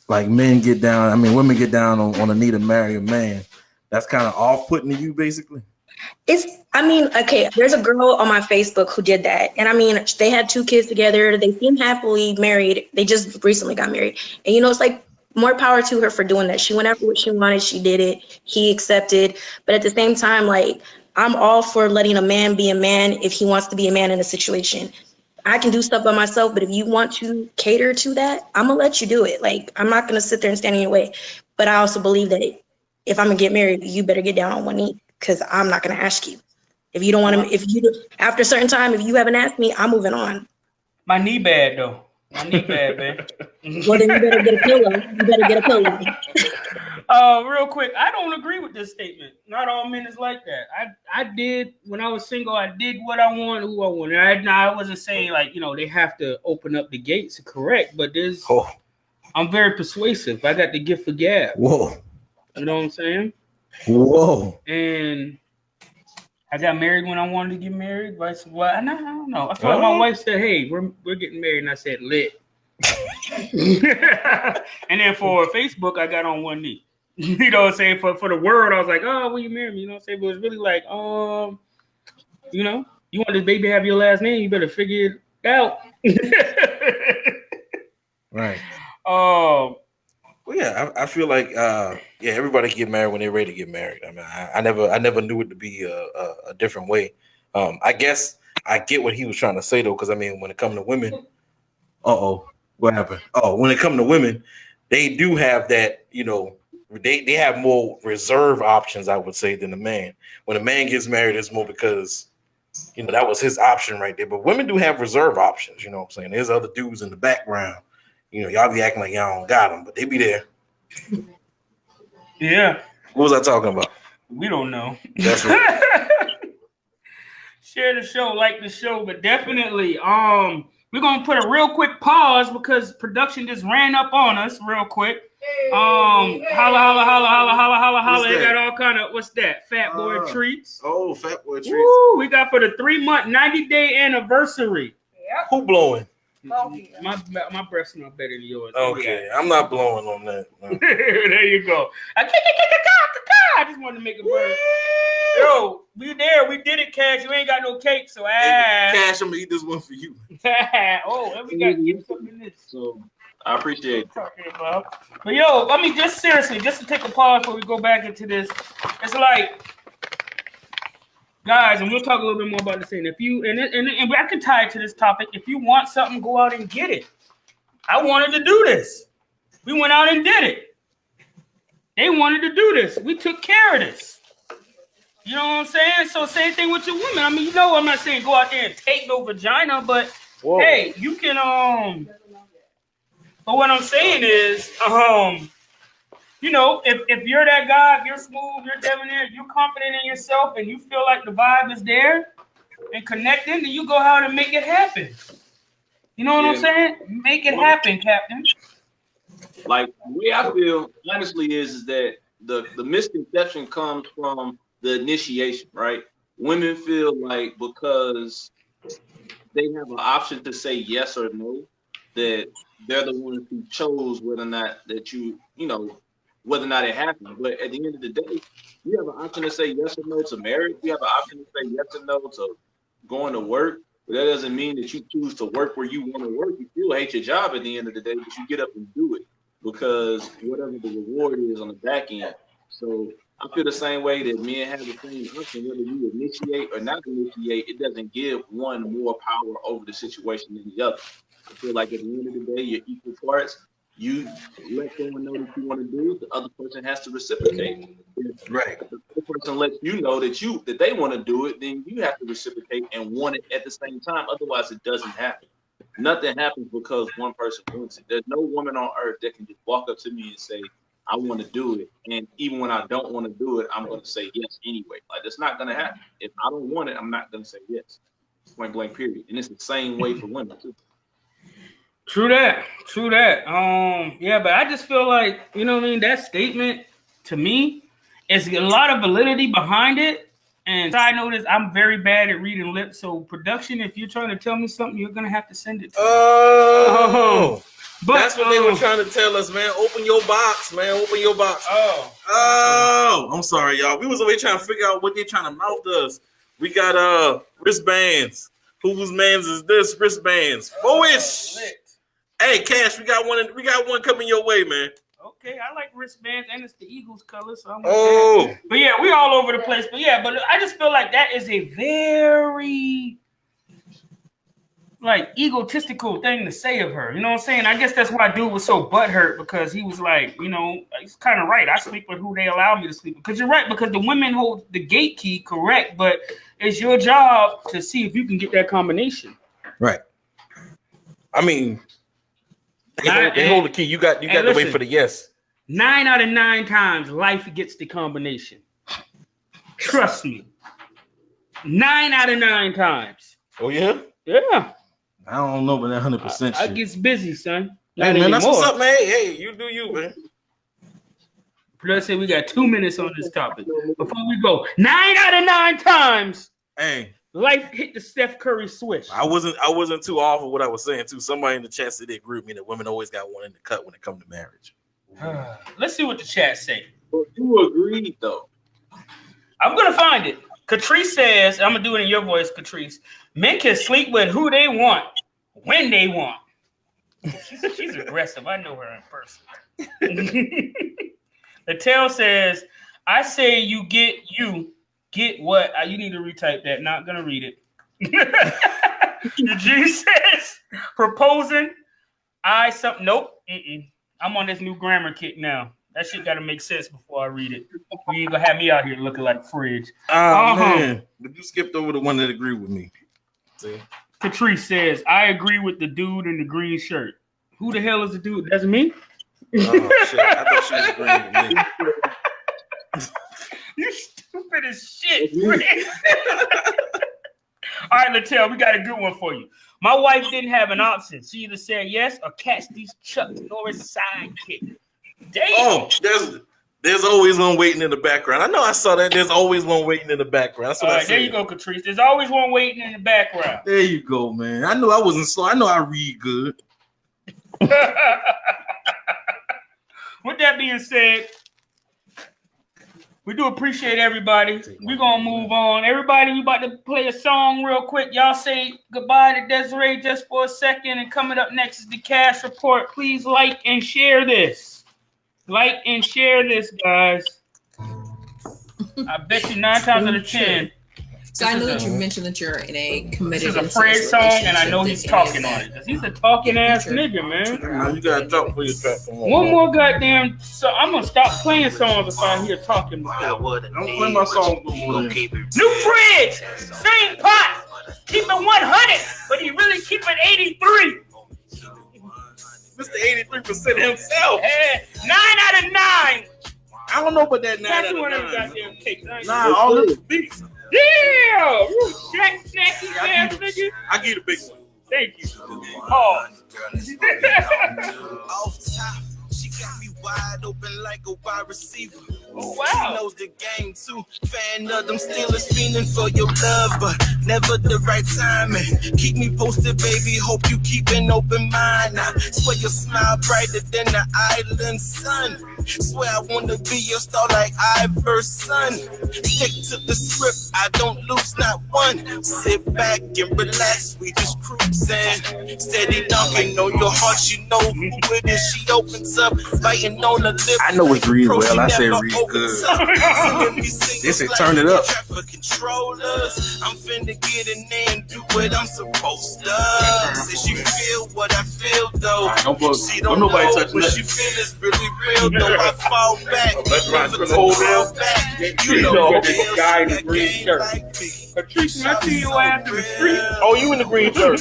like men get down, I mean women get down on the need to marry a man, that's kind of off-putting to you, basically. Okay, there's a girl on my Facebook who did that. And I mean, they had 2 kids together. They seem happily married. They just recently got married. And, you know, it's like more power to her for doing that. She went after what she wanted. She did it. He accepted. But at the same time, like, I'm all for letting a man be a man if he wants to be a man in a situation. I can do stuff by myself, but if you want to cater to that, I'm going to let you do it. Like, I'm not going to sit there and stand in your way. But I also believe that if I'm going to get married, you better get down on one knee, because I'm not going to ask you. If you don't want to, after a certain time, if you haven't asked me, I'm moving on. My knee bad, though. My knee bad, man. Well, then you better get a pillow. Real quick, I don't agree with this statement. Not all men is like that. I did, when I was single, I did what I wanted, who I wanted. I wasn't saying, like, you know, they have to open up the gates, correct, but I'm very persuasive. I got the gift of gab. Whoa. You know what I'm saying? Whoa. And I got married when I wanted to get married. Vice versa. I don't know. I feel like my wife said, hey, we're getting married. And I said, lit. And then for Facebook, I got on one knee. You know what I'm saying? For the word, I was like, oh, will you marry me? You know what I'm saying? But it was really like, you know, you want this baby to have your last name, you better figure it out. Right. Well, yeah, I feel like everybody get married when they're ready to get married. I mean, I never knew it to be a different way. I guess I get what he was trying to say though, because I mean, when it comes to women, what happened? When it comes to women, they do have that, you know, they have more reserve options, I would say, than a man. When a man gets married, it's more because, you know, that was his option right there. But women do have reserve options, you know what I'm saying? There's other dudes in the background. You know, y'all be acting like y'all don't got them, but they be there. Yeah. What was I talking about? We don't know. That's right. Share the show, like the show, but definitely, we're gonna put a real quick pause because production just ran up on us real quick. Holla. They got all kind of what's that? Fat boy treats. Oh, Fat Boy treats. Woo, we got for the 3-month, 90-day anniversary. Yep. Who blowing? My breath smell better than yours. Okay, I'm not blowing on that. No. There you go. I just wanted to make a bird. Yo, we there. We did it, Cash. You ain't got no cake, so Cash, I'm gonna eat this one for you. Oh, and we got to give something this. So I appreciate it. Talking about. But yo, I mean, just seriously, just to take a pause before we go back into this, it's like, guys, and we'll talk a little bit more about this thing. If you and I can tie it to this topic. If you want something, go out and get it. I wanted to do this. We went out and did it. They wanted to do this. We took care of this. You know what I'm saying? So same thing with your woman. I mean, you know, I'm not saying go out there and take no vagina, but hey, you can But what I'm saying is, you know, if you're that guy, if you're smooth, you're debonair, you're confident in yourself, and you feel like the vibe is there and connecting, then you go out and make it happen. You know what I'm saying? Make it happen, Captain. Like the way I feel, honestly, is that the misconception comes from the initiation, right? Women feel like because they have an option to say yes or no, that they're the ones who chose whether or not that you know, whether or not it happened. But at the end of the day, you have an option to say yes or no to marriage. You have an option to say yes or no to going to work. But that doesn't mean that you choose to work where you want to work. You still hate your job at the end of the day, but you get up and do it because whatever the reward is on the back end. So I feel the same way that men have the same option, whether you initiate or not initiate, it doesn't give one more power over the situation than the other. I feel like at the end of the day, you're equal parts. You let someone know that you want to do it, the other person has to reciprocate. If Right. the other person lets you know that they want to do it, then you have to reciprocate and want it at the same time. Otherwise, it doesn't happen. Nothing happens because one person wants it. There's no woman on earth that can just walk up to me and say, I want to do it. And even when I don't want to do it, I'm going to say yes anyway. Like, that's not going to happen. If I don't want it, I'm not going to say yes. Point blank, period. And it's the same way for women, too. True that. Yeah, but I just feel like, you know what I mean? That statement to me is a lot of validity behind it. And side note is I'm very bad at reading lips. So production, if you're trying to tell me something, you're gonna have to send it to me. But That's what they were trying to tell us, man. Open your box, man. Open your box. Oh, I'm sorry, y'all. We was over here trying to figure out what they're trying to mouth us. We got wristbands. Whose man's is this? Wristbands. Foolish. Hey, Cash, we got one coming your way, man. Okay, I like wristbands, and it's the Eagles color, so I'm But yeah, we all over the place. But yeah, but I just feel like that is a very like egotistical thing to say of her. You know what I'm saying? I guess that's why dude was so butthurt, because he was like, you know, he's kind of right. I sleep with who they allow me to sleep with. Because you're right, because the women hold the gate key, correct, but it's your job to see if you can get that combination. Right. I mean, they hold the key. You got to wait for the yes. 9 out of 9 times, life gets the combination. Trust me. 9 out of 9 times. Oh yeah. Yeah. I don't know, but that 100%. I gets busy, son. Hey man, that's what's up, man. Hey, you do you, man. Let's say we got 2 minutes on this topic before we go. 9 out of 9 times. Hey. Life hit the Steph Curry switch. I wasn't too off of what I was saying too. Somebody in the chat said they agree with me that women always got one in the cut when it comes to marriage. Let's see what the chat say. Well, you agreed though. I'm gonna find it. Catrice says, I'm gonna do it in your voice, Catrice. Men can sleep with who they want, when they want. She's aggressive. I know her in person. The tail says, I say you get what? You need to retype that. Not gonna read it. Eugene says, proposing. Nope. I'm on this new grammar kick now. That shit gotta make sense before I read it. You ain't gonna have me out here looking like a fridge. Man, but you skipped over the one that agreed with me. See? Catrice says, I agree with the dude in the green shirt. Who the hell is the dude? That's me? Oh shit. I thought she was agreeing with me. You stupid as shit. right, Latel, we got a good one for you. My wife didn't have an option. She either said yes or catch these Chuck Norris sidekick. Damn. Oh, there's always one waiting in the background. I know I saw that. There's always one waiting in the background. That's what I said. There you go, Catrice. There's always one waiting in the background. There you go, man. I knew I wasn't slow. I know I read good. With that being said, we do appreciate everybody. We're going to move on. Everybody, we about to play a song real quick. Y'all say goodbye to Desiree just for a second. And coming up next is the Cash Report. Please like and share this. Like and share this, guys. I bet you 9 times out of 10. So I know that you mentioned that you're in a committed. This is a Fred song, and I know he's talking on it. He's a talking ass nigga, man. You gotta talk for your track. One more goddamn. So I'm gonna stop playing songs if I hear talking. Don't play my song no more. New fridge, same pot, keep it 100, but he really keep it 83. Mr. 83% himself. 9 out of 9. I don't know about that 9 out of 9. Goddamn cake. Nah, all the beats. Yeah, you jack snacky ass nigga. I give you the big one. Thank you. Oh. Off top, she got me wide open like a wide receiver. Oh, wow. She knows the game too. Fan of them Steelers, feeling for your love, but never the right timing. Keep me posted, baby. Hope you keep an open mind. I swear your smile brighter than the island sun. Swear I wanna be your star like Iverson. Stick to the script, I don't lose not one. Sit back and relax, we just cruising. Steady knocking on your heart, you know who it is. She opens up, biting on the lip. I know it's read well. I say read good. They say turn it up. I'm finna get in there and do what I'm supposed to. Say she feel what I feel though. She don't know what she feel is really real though. I fall back. Never fall back. You know the guy in the green shirt. Patrice, I see your ass in the street. Oh, you in the green shirt.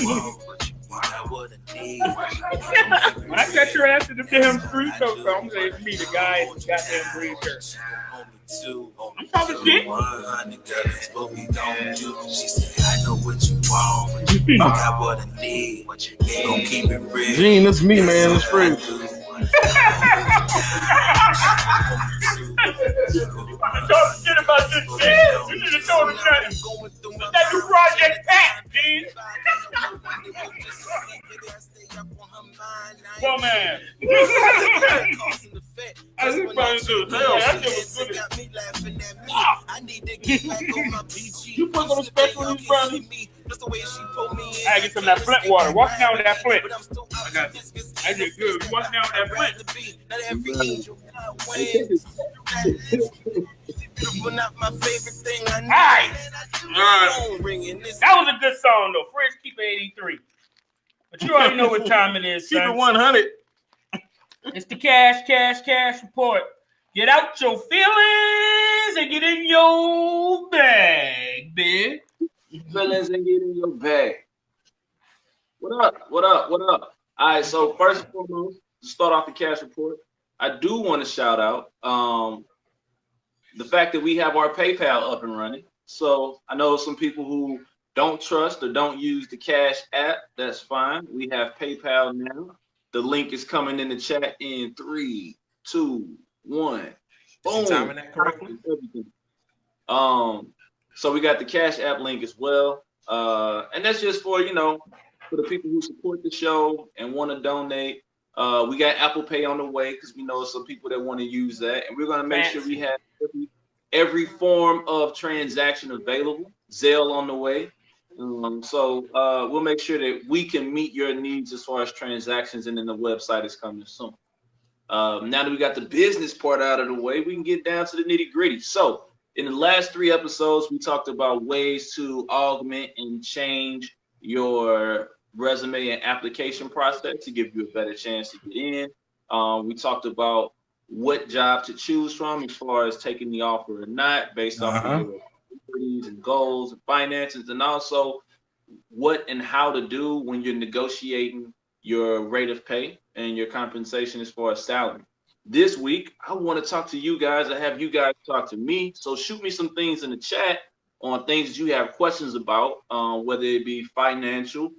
When I catch your ass in the damn street, so I'm gonna say it's me, the guy in the goddamn green shirt. I'm talking shit. She said, I know what you want. I got what I need. Gon' keep it real. Gene, that's me, man. It's Fred. Talk shit about this shit. You should have told him nothing. That new Project Pat, dude. Well, man. I was trying to do hell. That shit was good. You put some respect on these brothers. I get some of that Flint water. Walk down with that Flint. I got it. I did good. Walk down with that Flint. Alright. That was a good song though. Fridge keep it 83. But you already know what time it is. Keep son. it 100. It's the cash report. Get out your feelings and get in your bag, bitch. Feelings and get in your bag. What up? All right, so first and foremost, to start off the cash report, I do want to shout out the fact that we have our PayPal up and running. So I know some people who don't trust or don't use the Cash app. That's fine. We have PayPal now. The link is coming in the chat in 3, 2, 1. Boom. Timing that correctly? So we got the Cash app link as well. And that's just for, for the people who support the show and want to donate. We got Apple Pay on the way because we know some people that want to use that. And we're going to make sure we have every form of transaction available. Zelle on the way. So we'll make sure that we can meet your needs as far as transactions, and then the website is coming soon. Now that we got the business part out of the way, we can get down to the nitty gritty. So in the last 3 episodes, we talked about ways to augment and change your resume and application process to give you a better chance to get in. We talked about what job to choose from as far as taking the offer or not based off of your and goals and finances, and also what and how to do when you're negotiating your rate of pay and your compensation as far as salary. This week, I want to talk to you guys. I have you guys talk to me. So shoot me some things in the chat on things that you have questions about, whether it be financial,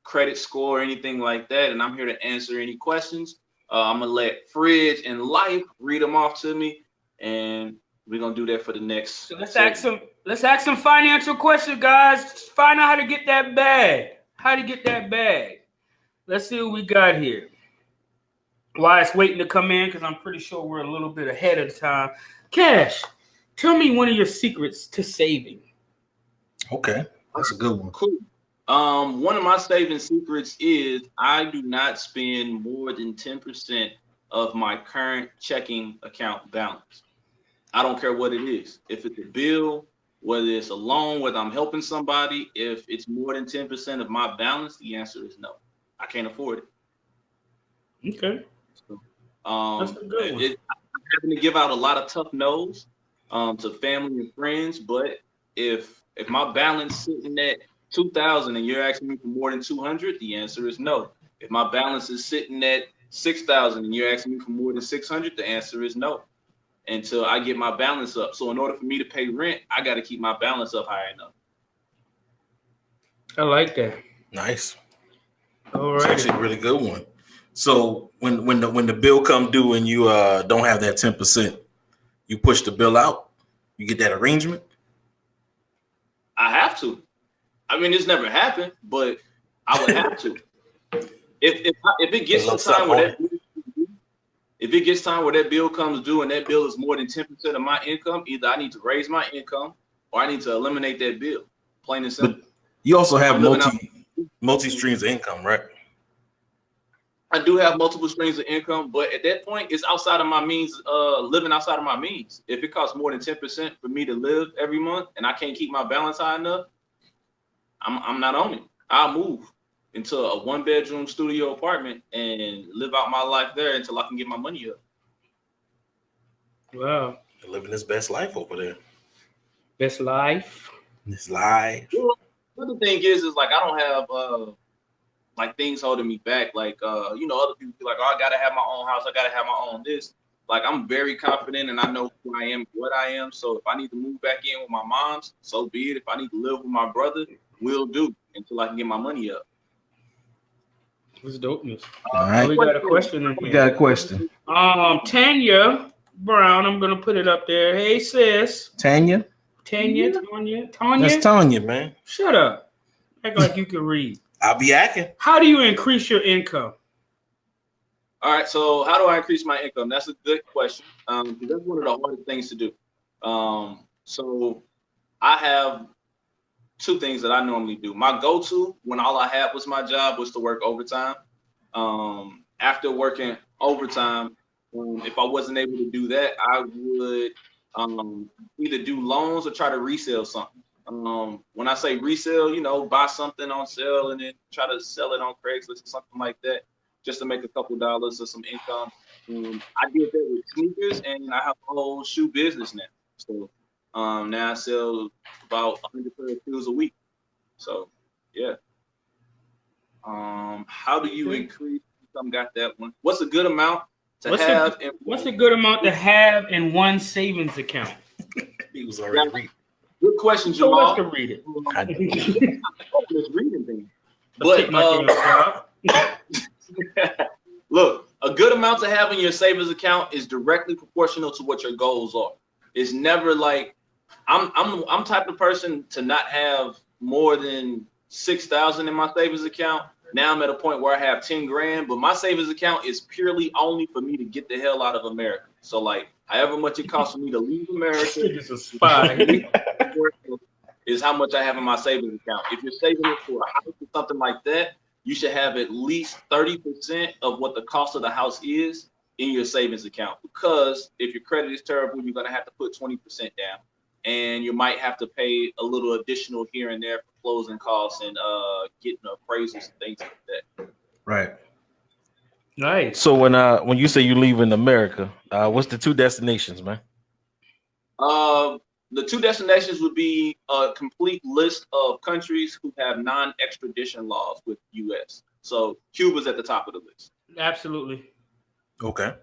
credit score, or anything like that. And I'm here to answer any questions. I'm gonna let Fridge and Life read them off to me, and we're gonna do that for the next. So let's ask some financial questions, guys. Find out how to get that bag. How to get that bag. Let's see what we got here. While it's waiting to come in, because I'm pretty sure we're a little bit ahead of the time. Cash, tell me one of your secrets to saving. Okay, that's a good one. Cool. One of my saving secrets is I do not spend more than 10% of my current checking account balance. I don't care what it is. If it's a bill, whether it's a loan, whether I'm helping somebody, if it's more than 10% of my balance, the answer is no. I can't afford it. Okay. So, that's a good one. I'm having to give out a lot of tough no's to family and friends, but if my balance sitting at 2,000 and you're asking me for more than 200, the answer is no. If my balance is sitting at 6,000 and you're asking me for more than 600, the answer is no. Until I get my balance up. So in order for me to pay rent, I got to keep my balance up high enough. I like that. Nice. All right. It's actually a really good one. So when the bill come due and you don't have that 10%, you push the bill out. You get that arrangement. I have to. I mean, it's never happened, but I would have to. If it gets to time where that if it gets time where that bill comes due and that bill is more than 10% of my income, either I need to raise my income or I need to eliminate that bill. Plain and simple. But you also have multi streams of income, right? I do have multiple streams of income, but at that point, it's outside of my means, living outside of my means. If it costs more than 10% for me to live every month and I can't keep my balance high enough, I'm not on it. I'll move into a 1-bedroom studio apartment and live out my life there until I can get my money up. Wow. You're living his best life over there. Best life? His life. Well, the thing is like I don't have like things holding me back. Like other people be like, oh, I gotta have my own house, I gotta have my own this. Like I'm very confident and I know who I am, what I am. So if I need to move back in with my mom's, so be it. If I need to live with my brother, will do until I can get my money up. What's dopeness? All right. We got a question in here. We got a question. Tanya Brown, I'm gonna put it up there. Hey sis. Tanya. Tanya. That's Tanya, man. Shut up. Act like you can read. I'll be acting. How do you increase your income? All right, so how do I increase my income? That's a good question. Because that's one of the hardest things to do. So I have two things that I normally do. My go-to when all I had was my job was to work overtime. After working overtime, if I wasn't able to do that, I would either do loans or try to resell something. When I say resell, buy something on sale and then try to sell it on Craigslist or something like that, just to make a couple dollars or some income. I did that with sneakers, and I have a whole shoe business now. So now I sell about 100 pair of shoes a week. So yeah. How do you increase income? Got that one. What's a good amount to have? What's a good amount to have in one savings account? He was already reading. Good question, So Jamal. let's read it. Just reading things. But look, a good amount to have in your savings account is directly proportional to what your goals are. It's never like I'm type of person to not have more than 6,000 in my savings account. Now I'm at a point where I have 10 grand, but my savings account is purely only for me to get the hell out of America. So like, however much it costs for me to leave America, It's a spy. is how much I have in my savings account. If you're saving it for a house or something like that, you should have at least 30% of what the cost of the house is in your savings account. Because if your credit is terrible, you're going to have to put 20% down. And you might have to pay a little additional here and there for closing costs and getting appraisals and things like that. Right. Nice. So when you say you leave in America, what's the 2 destinations, man? The 2 destinations would be a complete list of countries who have non-extradition laws with U.S. So Cuba's at the top of the list. Absolutely. Okay.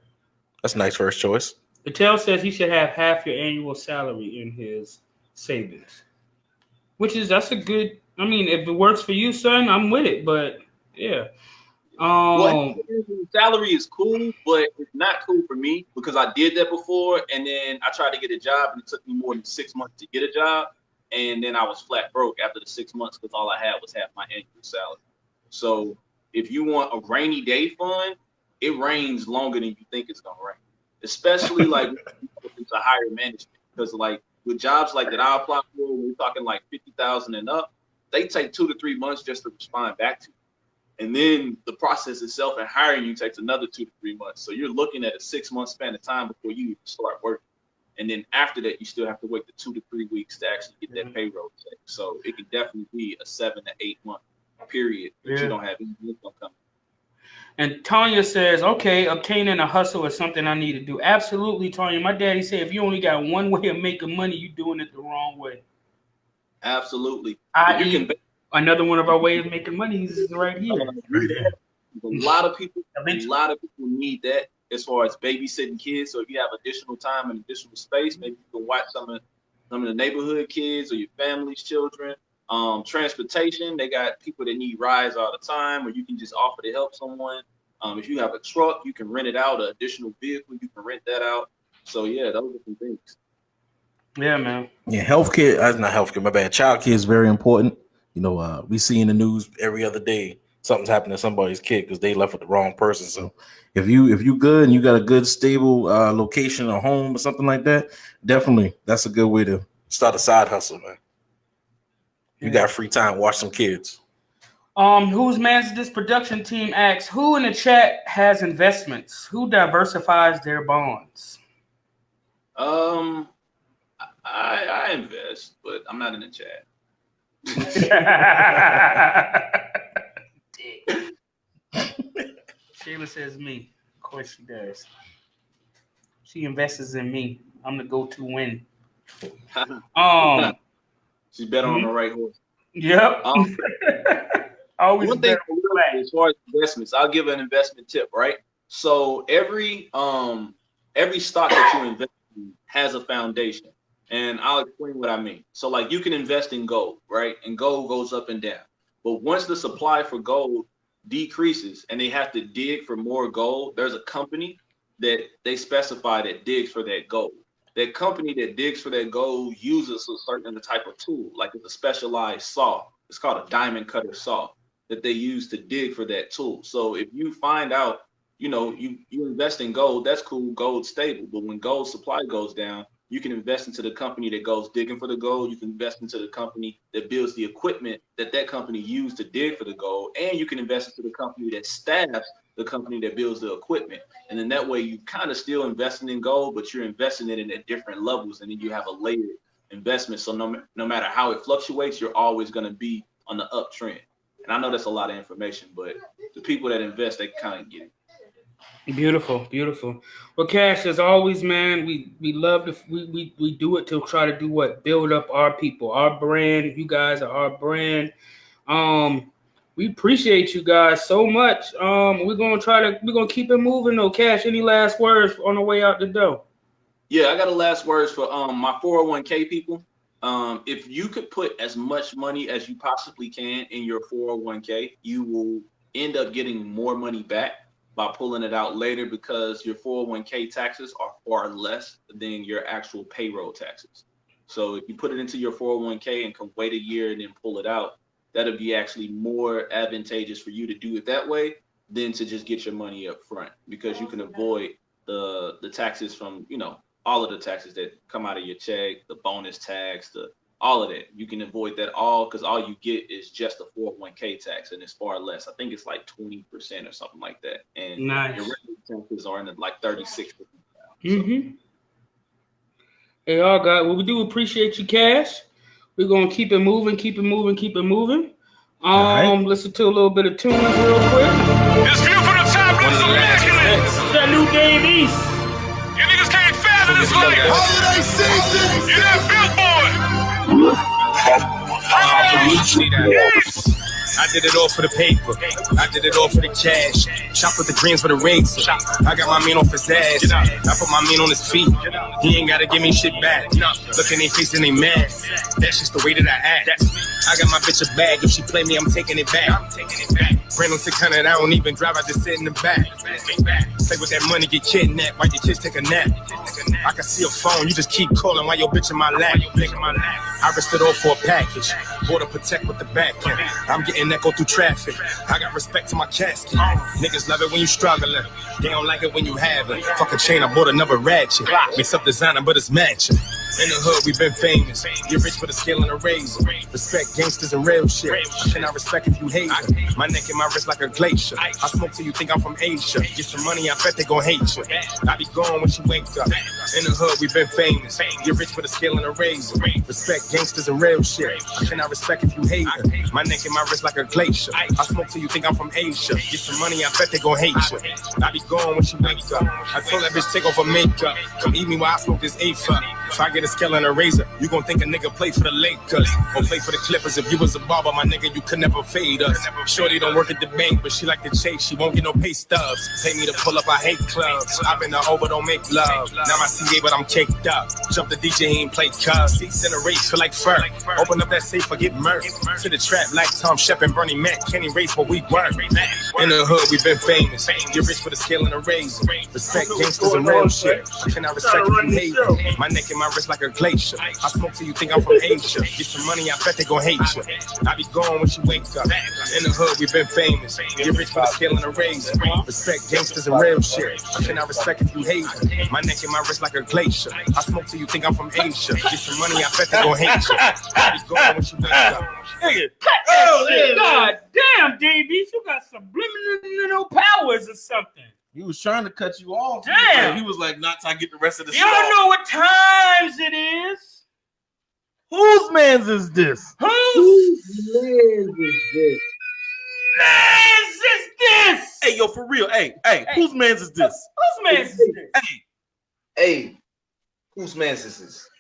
That's a nice first choice. Patel says he should have half your annual salary in his savings, that's a good. I mean, if it works for you, son, I'm with it. But yeah, Well, salary is cool, but it's not cool for me because I did that before, and then I tried to get a job, and it took me more than 6 months to get a job, and then I was flat broke after the 6 months because all I had was half my annual salary. So if you want a rainy day fund, it rains longer than you think it's gonna rain, especially like it's a higher management, because like with jobs like that I apply for, we're talking like 50,000 and up, they take 2 to 3 months just to respond back to you. And then the process itself and hiring you takes another 2 to 3 months. So you're looking at a 6 month span of time before you even start working. And then after that, you still have to wait the 2 to 3 weeks to actually get that payroll check. So it can definitely be a 7 to 8 month period that you don't have any income coming. And Tanya says, okay, obtaining a hustle is something I need to do. Absolutely, Tanya. My daddy said, if you only got one way of making money, you're doing it the wrong way. Absolutely. Another one of our ways of making money is right here. A lot of people need that as far as babysitting kids. So if you have additional time and additional space, maybe you can watch some of the neighborhood kids or your family's children. Transportation, they got people that need rides all the time, or you can just offer to help someone. If you have a truck, you can rent it out. An additional vehicle, you can rent that out. So yeah, those are some things. Yeah, man. Yeah, healthcare. Not healthcare. My bad. Childcare is very important. You know, we see in the news every other day something's happening to somebody's kid because they left with the wrong person. So if you good and you got a good stable location or home or something like that, definitely that's a good way to start a side hustle, man. You got free time, watch some kids. Who's managed this production team asks, who in the chat has investments? Who diversifies their bonds? I invest, but I'm not in the chat. Shayla says me. Of course she does. She invests in me. I'm the go-to win. She's bet on the right horse. Yep. Always one thing as far as investments, I'll give an investment tip, right? So every stock that you invest in has a foundation. And I'll explain what I mean. So like you can invest in gold, right? And gold goes up and down. But once the supply for gold decreases and they have to dig for more gold, there's a company that they specify that digs for that gold. That company that digs for that gold uses a certain type of tool, like it's a specialized saw. It's called a diamond cutter saw that they use to dig for that tool. So if you find out, you invest in gold, that's cool, gold's stable. But when gold supply goes down, you can invest into the company that goes digging for the gold. You can invest into the company that builds the equipment that company used to dig for the gold. And you can invest into the company that staffs the company that builds the equipment. And then that way you kind of still investing in gold, but you're investing it in at different levels. And then you have a layered investment. So no matter how it fluctuates, you're always going to be on the uptrend. And I know that's a lot of information, but the people that invest, they kind of get it. Beautiful, beautiful. Well, Cash, as always, man, we love to we do it to try to do what? Build up our people, our brand. You guys are our brand. We appreciate you guys so much. We're gonna keep it moving though. Cash, any last words on the way out the door? Yeah, I got a last words for my 401k people. If you could put as much money as you possibly can in your 401k, you will end up getting more money back by pulling it out later, because your 401k taxes are far less than your actual payroll taxes. So if you put it into your 401k and can wait a year and then pull it out, that'll be actually more advantageous for you to do it that way than to just get your money up front, because you can avoid the taxes from, all of the taxes that come out of your check, the bonus tax, all of that. You can avoid that all, because all you get is just the 401k tax, and it's far less. I think it's like 20% or something like that. And nice. Your regular taxes are in like 36%. Mm-hmm. Hey, all guys, well, we do appreciate you, Cash. We're gonna keep it moving. Listen to a little bit of tunes real quick. It's view from the top, brothers immaculate. That new Dave East. You niggas can't fathom this life. Holiday season! You're that billboard. See that? Yes. I did it all for the paper. I did it all for the cash. Chop with the greens for the razor. I got my mean off his ass. I put my mean on his feet. He ain't gotta give me shit back. Look in their face and they mad. That's just the way that I act. I got my bitch a bag. If she play me, I'm taking it back. Brand on 600, I don't even drive. I just sit in the back. Play with that money, get kidnapped while your kids take a nap. I can see a phone, you just keep calling while your bitch in my lap. I risked it all for a package. Border protect with the back end. I'm getting echo through traffic. I got respect to my casket. Niggas love it when you struggling. They don't like it when you have it. Fuck a chain, I bought another ratchet. Mix up designer, but it's matching. In the hood, we been famous. Get rich with a scale and a razor. Respect gangsters and real shit. I cannot respect if you hate it. My neck and my wrist like a glacier. I smoke till you think I'm from Asia. Get some money, I bet they gon' hate you. I be gone when she wake up. In the hood, we been famous. Get rich with a scale and a razor. Respect gangsters and real shit. I cannot respect if you hate it. My neck and my wrist like a glacier. I smoke till you think I'm from Asia. Get some money, I bet they gon' hate you. I be gone when she wake up. I told that bitch take off her makeup. Come eat me while I smoke this A-fuck. If I get a scale and a razor, you gon' think a nigga play for the Lakers or play for the Clippers. If you was a barber, my nigga, you could never fade us. Shorty don't work at the bank, but she like to chase. She won't get no pay stubs. Pay me to pull up, I hate clubs. I've been to over, don't make love. Now my CA, but I'm caked up. Jump the DJ, he ain't play cuz. Seats in a race, feel like fur. Open up that safe or get murked. To the trap like Tom Shep and Bernie Mac. Kenny race, but we work. In the hood, we been famous. Get rich with a scale and a razor. Respect gangsters and real shit. I cannot respect if you hate it. My neck and my wrist like a glacier. I smoke till you think I'm from Asia. Get some money, I bet they gon' hate you. I be gone when she wake up. In the hood, we been famous. Get rich with a scale and a razor. Respect gangsters and real shit. I cannot respect if you hate it. My neck and my wrist like a glacier. I smoke till you think I'm from Asia. Get some money, I bet they gon' hate you. I be gone when she wake up. God damn, Davies, you got subliminal powers or something. He was trying to cut you off. Damn. He was like, not till I get the rest of the Y'all know what times it is. Whose man's is this? Whose man's is this? Man's is this? Hey, yo, for real. Hey, whose man's is this? Whose man's is this? Hey, whose man's is this?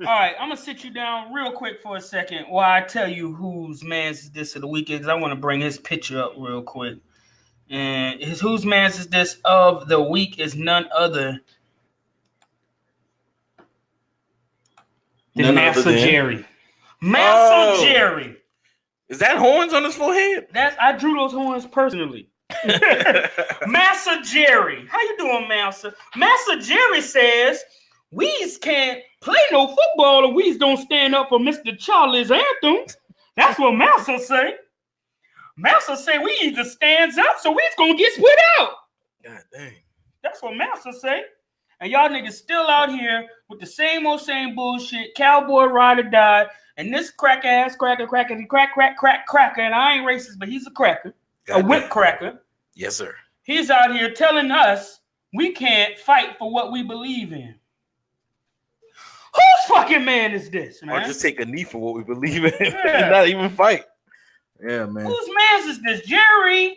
All right, I'm gonna sit you down real quick for a second while I tell you whose man's is this of the weekend, because I want to bring his picture up real quick. And his whose man's is this of the week is none other than Massa Jerry. Massa Jerry. Is that horns on his forehead? I drew those horns personally. Massa Jerry. How you doing, Massa? Massa Jerry says Weez can't play no football if Weez don't stand up for Mr. Charlie's anthem. That's what Massa say. Massa say we either stands up, so We's gonna get split out. God dang. That's what Massa say. And y'all niggas still out here with the same old same bullshit. Cowboy ride or die. And this cracker, and I ain't racist, but he's a cracker. A whip cracker. Yes, sir. He's out here telling us we can't fight for what we believe in. Whose fucking man is this, man? Or just take a knee for what we believe in and not even fight. Yeah, man. Whose man's is this? Jerry,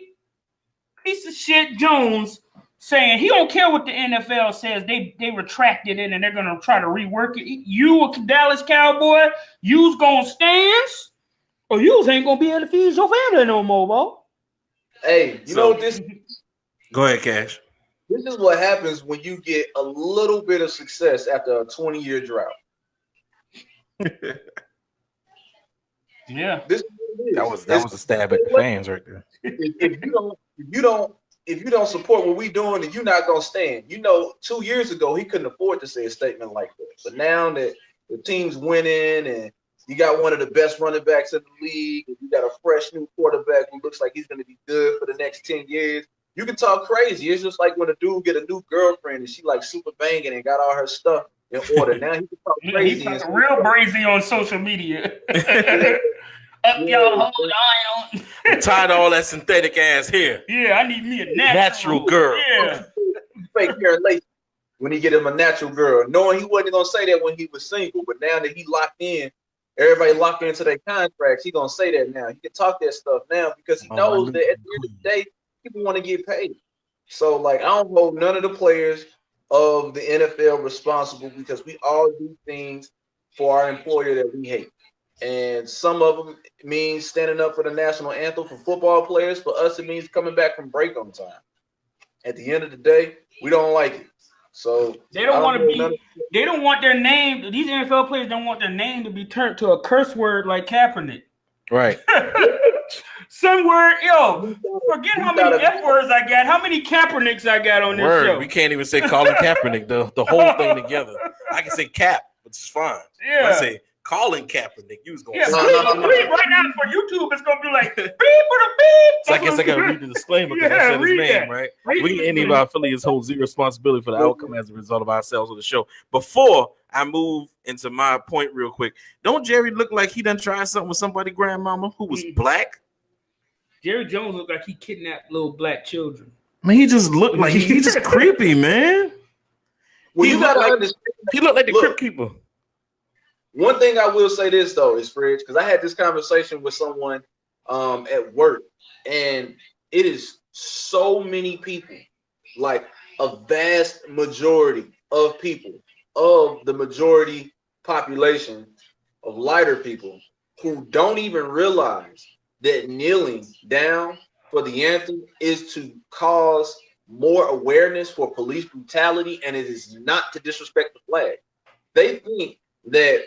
piece of shit Jones, saying he don't care what the NFL says. They retracted it and they're gonna try to rework it. You a Dallas Cowboy, you's gonna stand, or you's ain't gonna be able to feed your family no more, bro. Hey, you know what this? Go ahead, Cash. This is what happens when you get a little bit of success after a 20-year drought. Yeah, that was a stab at the fans right there. If you don't support what we doing, then you're not gonna stand. 2 years ago he couldn't afford to say a statement like that, but now that the team's winning and you got one of the best running backs in the league, and you got a fresh new quarterback who looks like he's gonna be good for the next 10 years. You can talk crazy. It's just like when a dude get a new girlfriend and she like super banging and got all her stuff in order. Now he can talk crazy. He's talking real brazy on social media. Up y'all, hold on. I'm tired of all that synthetic ass hair. Yeah, I need me a natural girl. Yeah. Fake Karen Lacey when he get him a natural girl, knowing he wasn't gonna say that when he was single, but now that he locked in, everybody locked into their contracts, he gonna say that now. He can talk that stuff now because he knows that at the end of the day, people want to get paid. So, like, I don't hold none of the players of the NFL responsible because we all do things for our employer that we hate. And some of them means standing up for the national anthem for football players. For us, it means coming back from break on time. At the end of the day, we don't like it. So they don't want to be. They don't want their name. These NFL players don't want their name to be turned to a curse word like Kaepernick. Right. Some word, yo. Forget how many F words I got. How many Kaepernicks I got on this show? We can't even say Colin Kaepernick. The whole thing together. I can say Cap, which is fine. Yeah. I say Colin Kaepernick. You was going. Yeah, right now for YouTube, it's gonna be like beep, beep. So I guess I gotta read the disclaimer because I said his name, right? Any of our affiliates hold zero responsibility for the outcome as a result of ourselves on the show. Before I move into my point real quick, don't Jerry look like he done tried something with somebody grandmama who was black? Jerry Jones looked like he kidnapped little black children. Man, he just looked like he just creepy, man. Well, you gotta understand. He looked like the Crypt Keeper. One thing I will say this though is, Fridge, because I had this conversation with someone at work, and it is so many people, like a vast majority of people of the majority population of lighter people who don't even realize that kneeling down for the anthem is to cause more awareness for police brutality, and it is not to disrespect the flag. They think that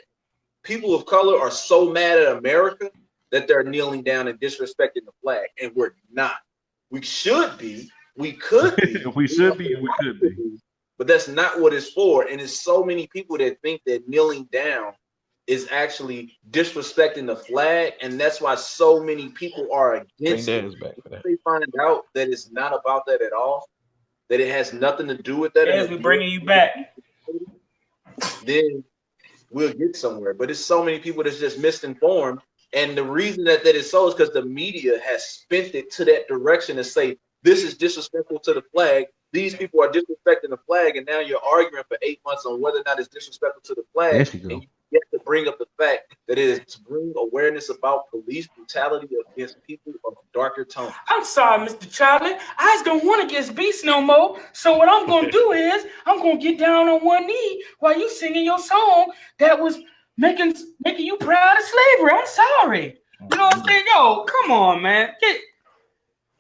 people of color are so mad at America that they're kneeling down and disrespecting the flag, and we're not. We should be. We could be. We should be. We could be. But that's not what it's for. And it's so many people that think that kneeling down is actually disrespecting the flag, and that's why so many people are against it. They find out that it's not about that at all, that it has nothing to do with that. As we bringing you back, then we'll get somewhere. But it's so many people that's just misinformed, and the reason that is so is because the media has spent it to that direction to say this is disrespectful to the flag. These people are disrespecting the flag, and now you're arguing for 8 months on whether or not it's disrespectful to the flag. And you get to bring up the fact that it is to bring awareness about police brutality against people of darker tone. I'm sorry, Mr. Charlie. I just don't want to get beast no more. So what I'm gonna do is I'm gonna get down on one knee while you singing your song that was making you proud of slavery. I'm sorry. You know what I'm saying? Yo, come on, man.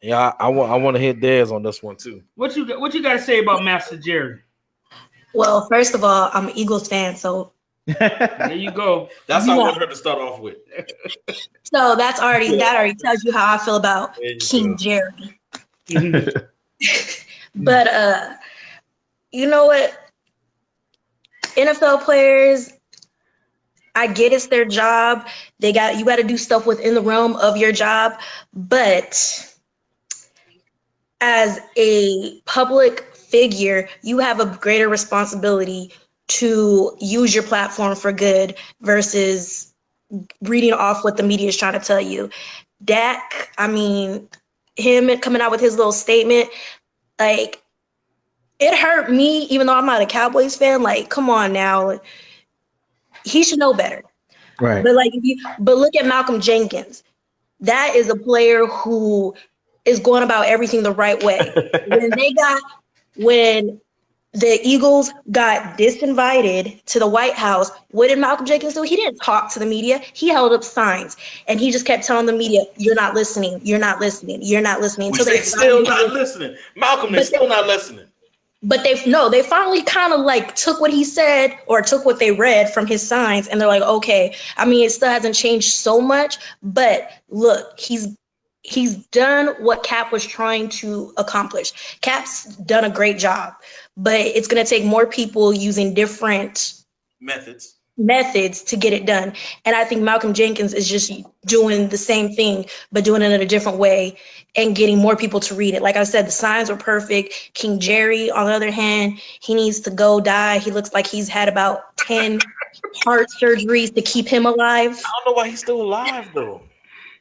Yeah, I want to hit theirs on this one too. What you got to say about Master Jerry? Well, first of all, I'm an Eagles fan, so there you go. That's how I want her to start off with. So that already tells you how I feel about King Jerry. But you know what? NFL players, I get it's their job. You got to do stuff within the realm of your job, but as a public figure, you have a greater responsibility to use your platform for good versus reading off what the media is trying to tell you. Dak, I mean, him coming out with his little statement, like, it hurt me, even though I'm not a Cowboys fan. Like, come on now. He should know better. Right. But look at Malcolm Jenkins. That is a player who is going about everything the right way. When the Eagles got disinvited to the White House, what did Malcolm Jenkins do? He didn't talk to the media. He held up signs, and he just kept telling the media, "You're not listening. You're not listening. You're not listening." Until they still not listening. Malcolm, they're still not listening. But they finally kind of like took what he said or took what they read from his signs, and they're like, okay. I mean, it still hasn't changed so much, but look, he's done what Cap was trying to accomplish. Cap's done a great job, but it's going to take more people using different methods to get it done. And I think Malcolm Jenkins is just doing the same thing, but doing it in a different way and getting more people to read it. Like I said, the signs were perfect. King Jerry, on the other hand, he needs to go die. He looks like he's had about 10 heart surgeries to keep him alive. I don't know why he's still alive, though.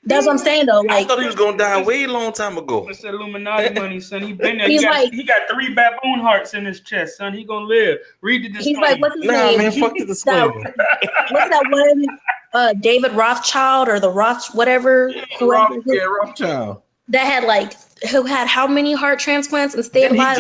That's what I'm saying, though. I thought he was gonna die way long time ago. It's Illuminati money, son. He been there. He got 3 baboon hearts in his chest, son. He gonna live. Read the disclaimer. He's like, what's his name? Man, fuck the disclaimer. What's that one? David Rothschild or the whatever. Rothschild. That had who had how many heart transplants and stayed alive?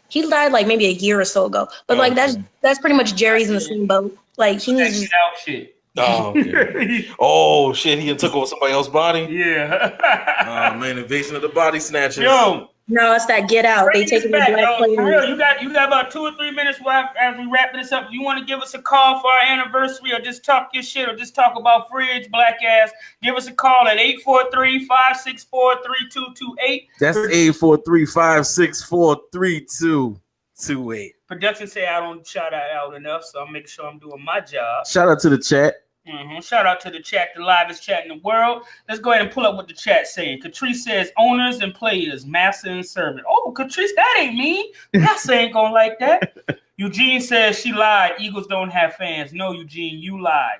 He died like maybe a year or so ago. But that's pretty much Jerry's in the same boat. Like he needs to get out shit. Oh, okay. Oh shit! He took over somebody else's body. Yeah. Oh man, invasion of the body snatchers. Yo, No, it's that Get Out. They bring this taking the back, black yo. For players. real, you got about 2 or 3 minutes as we wrap this up. You want to give us a call for our anniversary, or just talk your shit, or just talk about Fridge Black Ass? Give us a call at 843-564-3228. That's 843-564-3228. Production say I don't shout out enough, so I'll make sure I'm doing my job. Shout out to the chat. Shout out to the chat, the livest chat in the world. Let's go ahead and pull up what the chat's saying. Catrice says owners and players, master and servant. Oh, Catrice, that ain't me. Master ain't gonna like that. Eugene says she lied. Eagles don't have fans. No, Eugene, you lied.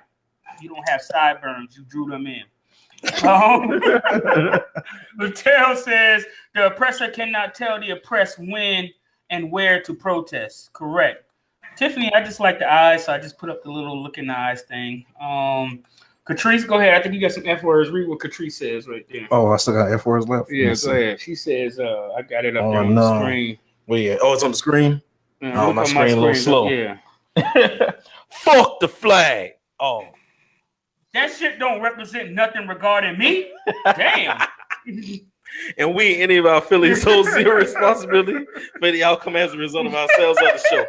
You don't have sideburns. You drew them in. Mattel says the oppressor cannot tell the oppressed when and where to protest. Correct. Tiffany, I just like the eyes, so I just put up the little look in the eyes thing. Catrice, go ahead. I think you got some F words. Read what Catrice says right there. Oh, I still got F words left. Yeah, go ahead. She says, I got it up there on the screen. Wait, yeah. Oh, it's on the screen? Yeah, oh, my screen a little slow. Yeah. Fuck the flag. Oh. That shit don't represent nothing regarding me. Damn. And we ain't any of our affiliates hold zero responsibility for the outcome as a result of ourselves on the show.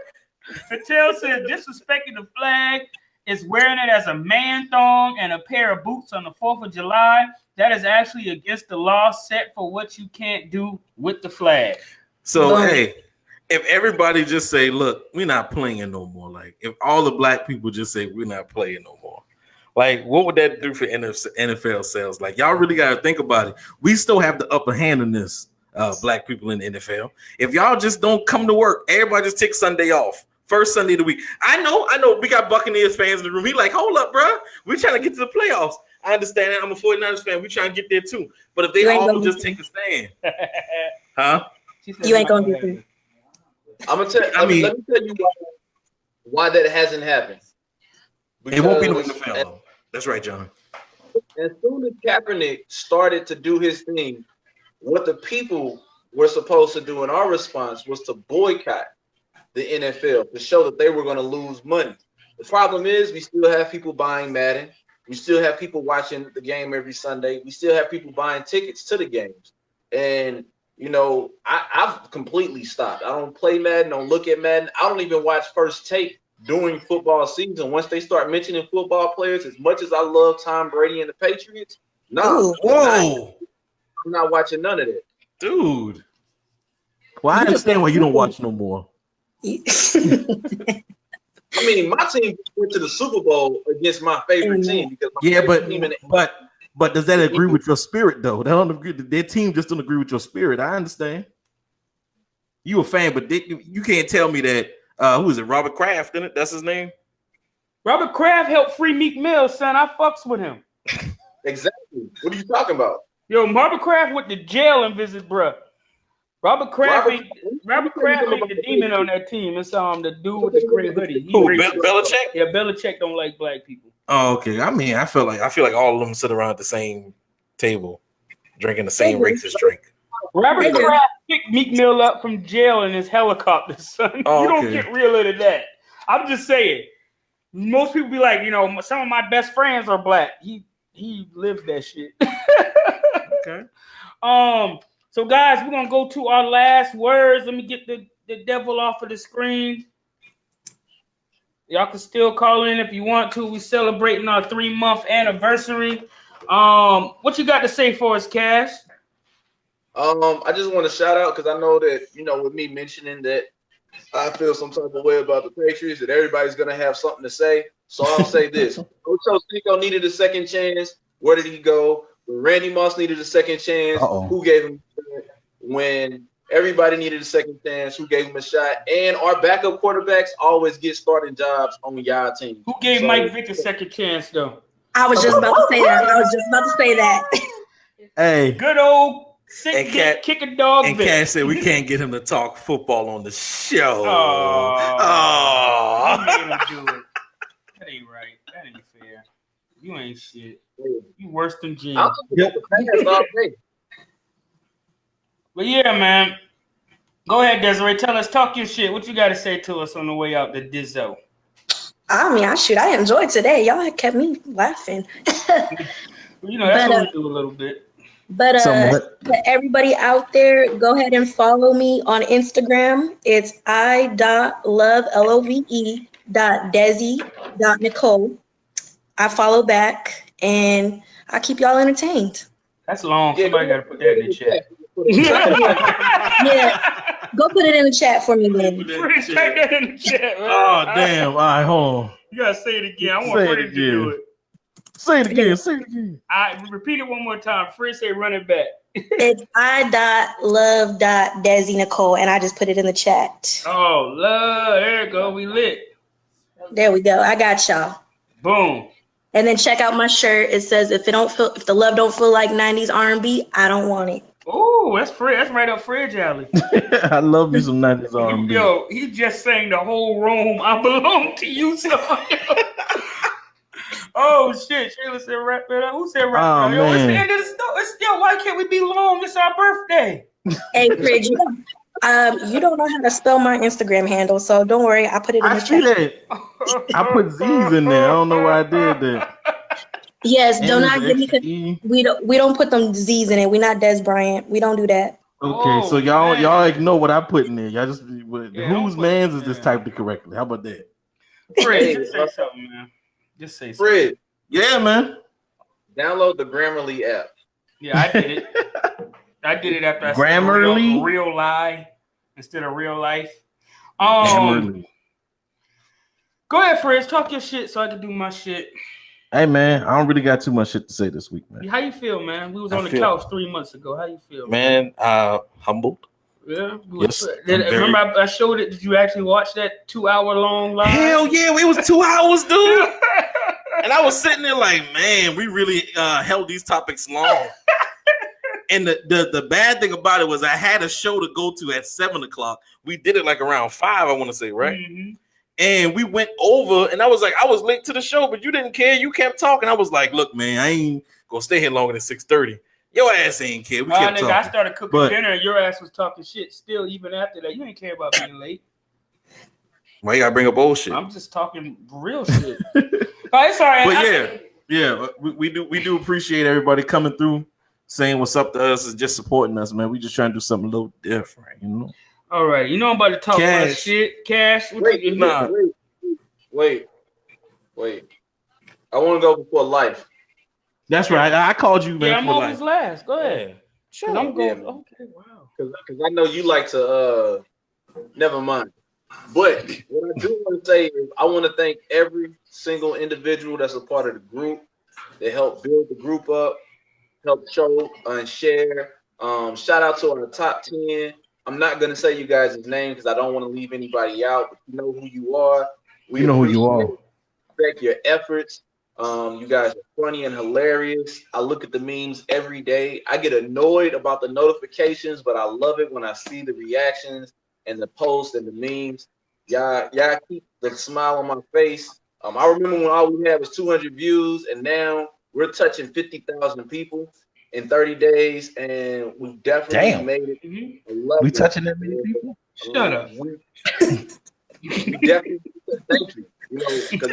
Patel says disrespecting the flag is wearing it as a man thong and a pair of boots on the 4th of July. That is actually against the law set for what you can't do with the flag. So, hey, if everybody just say, look, we're not playing no more. Like, if all the black people just say, we're not playing no more. Like, what would that do for NFL sales? Like, y'all really got to think about it. We still have the upper hand in this, black people in the NFL. If y'all just don't come to work, everybody just take Sunday off. First Sunday of the week. I know. We got Buccaneers fans in the room. He like, hold up, bro. We're trying to get to the playoffs. I understand that. I'm a 49ers fan. We're trying to get there too. But if they all just take a stand. Huh? You ain't going to get there. I'm going to tell let me tell you why that hasn't happened. Because it won't be no NFL, though. That's right, John. As soon as Kaepernick started to do his thing, what the people were supposed to do in our response was to boycott the NFL to show that they were going to lose money. The problem is we still have people buying Madden. We still have people watching the game every Sunday. We still have people buying tickets to the games. And, you know, I've completely stopped. I don't play Madden, don't look at Madden. I don't even watch First Take during football season. Once they start mentioning football players, as much as I love Tom Brady and the Patriots, no. Whoa. I'm not watching none of that. Dude. Well, I understand why you don't watch no more. I mean, my team went to the Super Bowl against my favorite team because but does that agree with your spirit though? They don't agree. Their team just don't agree with your spirit. I understand. You a fan, but you can't tell me that. Who is it? Robert Kraft, isn't it? That's his name. Robert Kraft helped free Meek Mill, son. I fucks with him. Exactly. What are you talking about? Yo, Robert Kraft went to jail and visit, bruh. Robert Kraft ain't the demon on that team. It's the dude with the gray hoodie. Belichick? Yeah, Belichick don't like black people. Oh, okay. I mean, I feel like all of them sit around at the same table, drinking the same racist drink. Robert Kraft picked Meek Mill up from jail in his helicopter, son. Oh, you don't get realer than that. I'm just saying. Most people be like, you know, some of my best friends are black. He lives that shit. Okay. So, guys, we're going to go to our last words. Let me get the devil off of the screen. Y'all can still call in if you want to. We're celebrating our 3-month anniversary. What you got to say for us, Cash? I just want to shout out because I know that, you know, with me mentioning that I feel some type of way about the Patriots, that everybody's going to have something to say. So I'll say this. Coach Cinco needed a second chance. Where did he go? When Randy Moss needed a second chance, who gave him a chance? When everybody needed a second chance, who gave him a shot? And our backup quarterbacks always get starting jobs on y'all team. Who gave Mike Vick a second chance, though? I was just about to say that. Hey. Good old kick a dog. And Cash said we can't get him to talk football on the show. Oh. Made him do it. That ain't right. That ain't fair. You ain't shit. You worse than Gene. But yeah, man. Go ahead, Desiree. Talk your shit. What you got to say to us on the way out the Dizzo? I mean, I enjoyed today. Y'all had kept me laughing. You know, that's what we do a little bit. But to everybody out there, go ahead and follow me on Instagram. It's i.love.desi.nicole. I follow back and I keep y'all entertained. That's long. Somebody got to put that in the chat. Yeah, go put it in the chat for me, then. Freeze, type that in the chat, man. Oh, damn. All right, hold on. You got to say it again. I want Freeze to do it. Say it again. I repeat it one more time. Freeze, say run it back. It's i.love.desi Nicole, and I just put it in the chat. Oh, love. There you go. We lit. There we go. I got y'all. Boom. And then check out my shirt. It says, if the love don't feel like 90s R&B, I don't want it. Oh, that's Fred. That's right up Fred's alley. I love me some 90s R&B. Yo, he just sang the whole room. I belong to you, so. Oh shit! Shayla said wrap it up. Who said wrap it up? It's the end of the story. Why can't we be long? It's our birthday. Hey, Fred, you don't know how to spell my Instagram handle, so don't worry. I put it in the chat. I put Z's in there. I don't know why I did that. Yes, do not give me. We don't put them Z's in it. We're not Des Bryant. We don't do that. Okay, so y'all ignore what I put in there. Y'all just whose man's is this typed correctly? How about that? Fred, just say something, man. Just say something. Fred. Yeah, man. Download the Grammarly app. Yeah, I did it. I did it after I Grammarly? said real lie instead of real life. Grammarly. Go ahead, Fred. Talk your shit so I can do my shit. Hey, man, I don't really got too much shit to say this week, man. How you feel, man? We was on the couch 3 months ago. How you feel? Man, humbled. Yeah. Yes, Remember I showed it. Did you actually watch that 2-hour long live? Hell yeah, it was 2 hours, dude. And I was sitting there like, man, we really held these topics long. And the bad thing about it was I had a show to go to at 7:00. We did it like around 5, I want to say, right? Mm-hmm. And we went over, and I was like, I was late to the show, but you didn't care. You kept talking. I was like, look, man, I ain't gonna stay here longer than 6:30. Your ass ain't care. We kept talking. I started cooking dinner, and your ass was talking shit still, even after that. You ain't care about being late. Why you gotta bring up bullshit? I'm just talking real shit. Oh, it's all right. But we do appreciate everybody coming through, saying what's up to us, and just supporting us, man. We just trying to do something a little different, you know. All right, you know I'm about to talk about shit. Cash. Wait. I want to go before life. That's right. I called you, man. Yeah, I'm always last. Go ahead. Sure. I'm going. Okay, wow. Because I know you like to. Never mind. But what I do want to say is I want to thank every single individual that's a part of the group that helped build the group up, help show and share. Shout out to our top 10. I'm not gonna say you guys' name because I don't want to leave anybody out. But you know who you are. You know who you are. Respect your efforts. You guys are funny and hilarious. I look at the memes every day. I get annoyed about the notifications, but I love it when I see the reactions and the posts and the memes. Y'all keep the smile on my face. I remember when all we had was 200 views, and now we're touching 50,000 people in 30 days, and we definitely made it. Mm-hmm. We touching that many people? Shut up. We definitely thank you. You know, because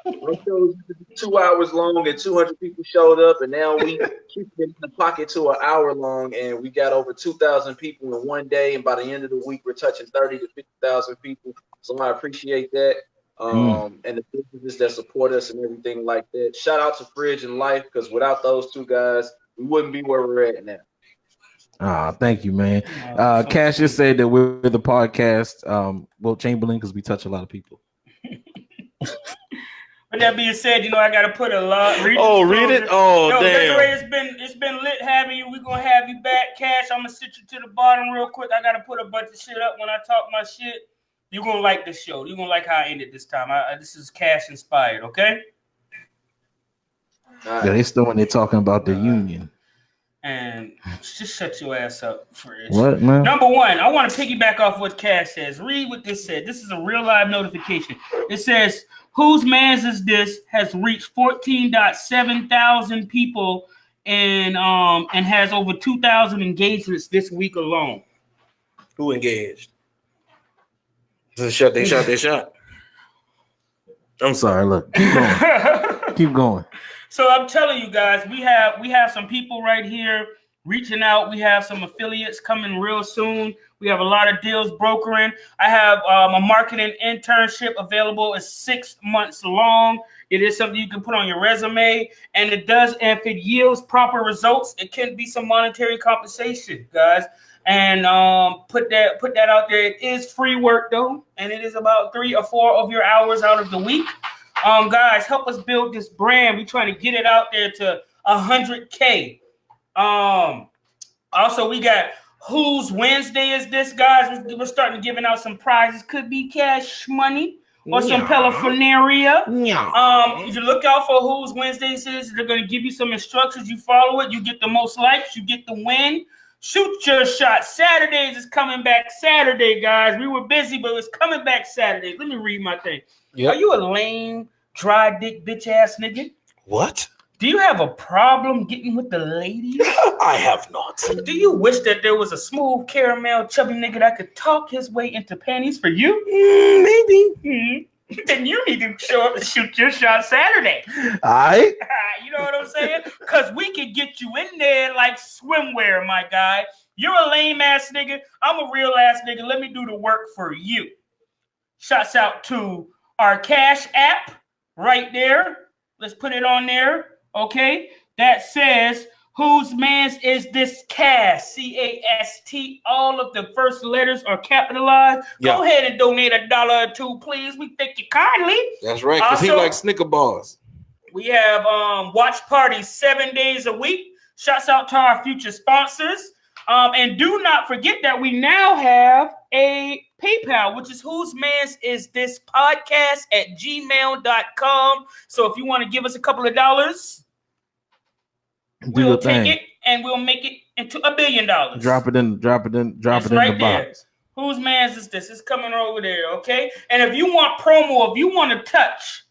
our shows 2 hours long and 200 people showed up, and now we keep it in the pocket to an hour long, and we got over 2,000 people in one day, and by the end of the week, we're touching 30 to 50,000 people. So I appreciate that. And the businesses that support us and everything like that. Shout out to Fridge and Life, because without those two guys, we wouldn't be where we're at now. Thank you, man. Cash just said that we're the podcast, Will Chamberlain, because we touch a lot of people. With that being said, you know I gotta put a lot. Read it. Oh, yo, damn. It's been lit having you. We're gonna have you back, Cash. I'm gonna sit you to the bottom real quick. I gotta put a bunch of shit up when I talk my shit. You're gonna like this show. You're gonna like how I ended this time. This is Cash inspired, okay? Yeah, they still when they're talking about the union. And just shut your ass up, Fridge. What, man? Number one, I want to piggyback off what Cash says. Read what this said. This is a real live notification. It says, whose man's is this has reached 14.7 thousand people and has over 2,000 engagements this week alone. Who engaged? They shot their shot. I'm sorry. Look, keep going. Keep going. So I'm telling you guys, we have some people right here reaching out. We have some affiliates coming real soon. We have a lot of deals brokering. I have a marketing internship available. It's 6 months long. It is something you can put on your resume, and it does. If it yields proper results, it can be some monetary compensation, guys. And put that out there. It is free work though, and it is about 3 or 4 of your hours out of the week. Guys, help us build this brand. We're trying to get it out there to 100K. Also, we got Whose Wednesday is this, guys? We're starting giving out some prizes. Could be cash money or some paraphernalia. You look out for Whose Wednesdays is. They're going to give you some instructions. You follow it. You get the most likes. You get the win. Shoot your shot. Saturdays is coming back Saturday, guys. We were busy, but it's coming back Saturday. Let me read my thing. Yep. Are you a lame, dry dick, bitch ass nigga? What? Do you have a problem getting with the ladies? I have not. Do you wish that there was a smooth, caramel, chubby nigga that could talk his way into panties for you? Maybe. Then you need to show up and shoot your shot Saturday. All right. You know what I'm saying? Because we can get you in there like swimwear, my guy. You're a lame ass nigga. I'm a real ass nigga. Let me do the work for you. Shouts out to our Cash App right there. Let's put it on there. Okay, that says, whose man's is this cast? C-A-S-T. All of the first letters are capitalized. Yeah. Go ahead and donate $1 or $2, please. We thank you kindly. That's right, because he likes Snicker bars. We have watch parties 7 days a week. Shouts out to our future sponsors. And do not forget that we now have a PayPal, which is whose man's is this podcast at gmail.com. So if you want to give us a couple of dollars, we'll take it and we'll make it into $1 billion. Drop it in the box. Whose man's is this? It's coming over there, okay? And if you want promo, if you want to touch,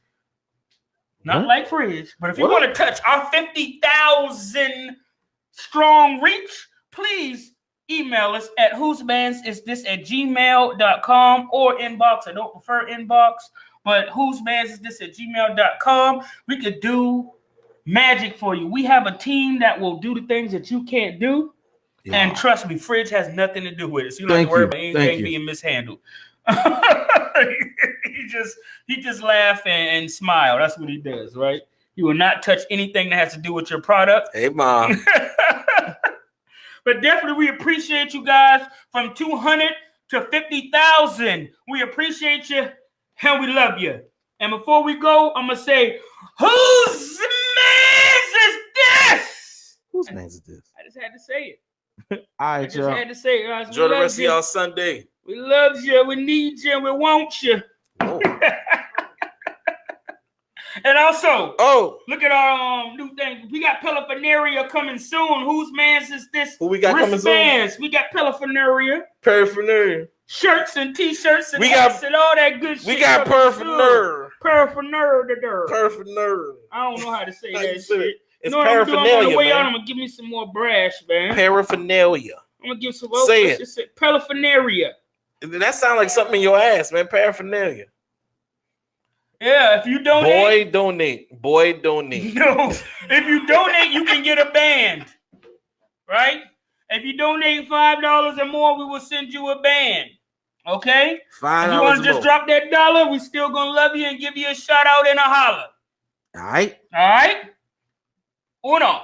not like Fridge, but if you want to touch our 50,000 strong reach, please email us at whoseman'sistthis@gmail.com or inbox. I don't prefer inbox, but whoseman'sistthis@gmail.com. We could do magic for you. We have a team that will do the things that you can't do. Yeah. And trust me, Fridge has nothing to do with it. So you don't have to worry about anything being mishandled. he just laugh and smile. That's what he does, right? He will not touch anything that has to do with your product. Hey, Mom. But definitely, we appreciate you guys from 200 to 50,000. We appreciate you and we love you. And before we go, I'm going to say, whose man's is this? Whose man's is this? I just had to say it. All right, y'all. I just had to say it, guys. Enjoy the rest of y'all Sunday. We love you. We need you. We want you. Oh. And also, look at our new thing. We got paraphernalia coming soon. Whose man's is this? Who we got coming soon? We got paraphernalia. Shirts and t-shirts and hats and all that good shit. We got paraphernalia. Paraphernalia. I don't know how to say that shit. It's paraphernalia, on the way man. out, I'm going to give me some more brash, man. Paraphernalia. I'm going to give some more. Say it. It's paraphernalia. That sounds like something in your ass, man. Paraphernalia. Yeah, if you donate. Boy, donate. No, if you donate, you can get a band, right? If you donate $5 or more, we will send you a band, okay? $5 if you want to just drop that dollar, we still going to love you and give you a shout out and a holler. All right. All right? Uno.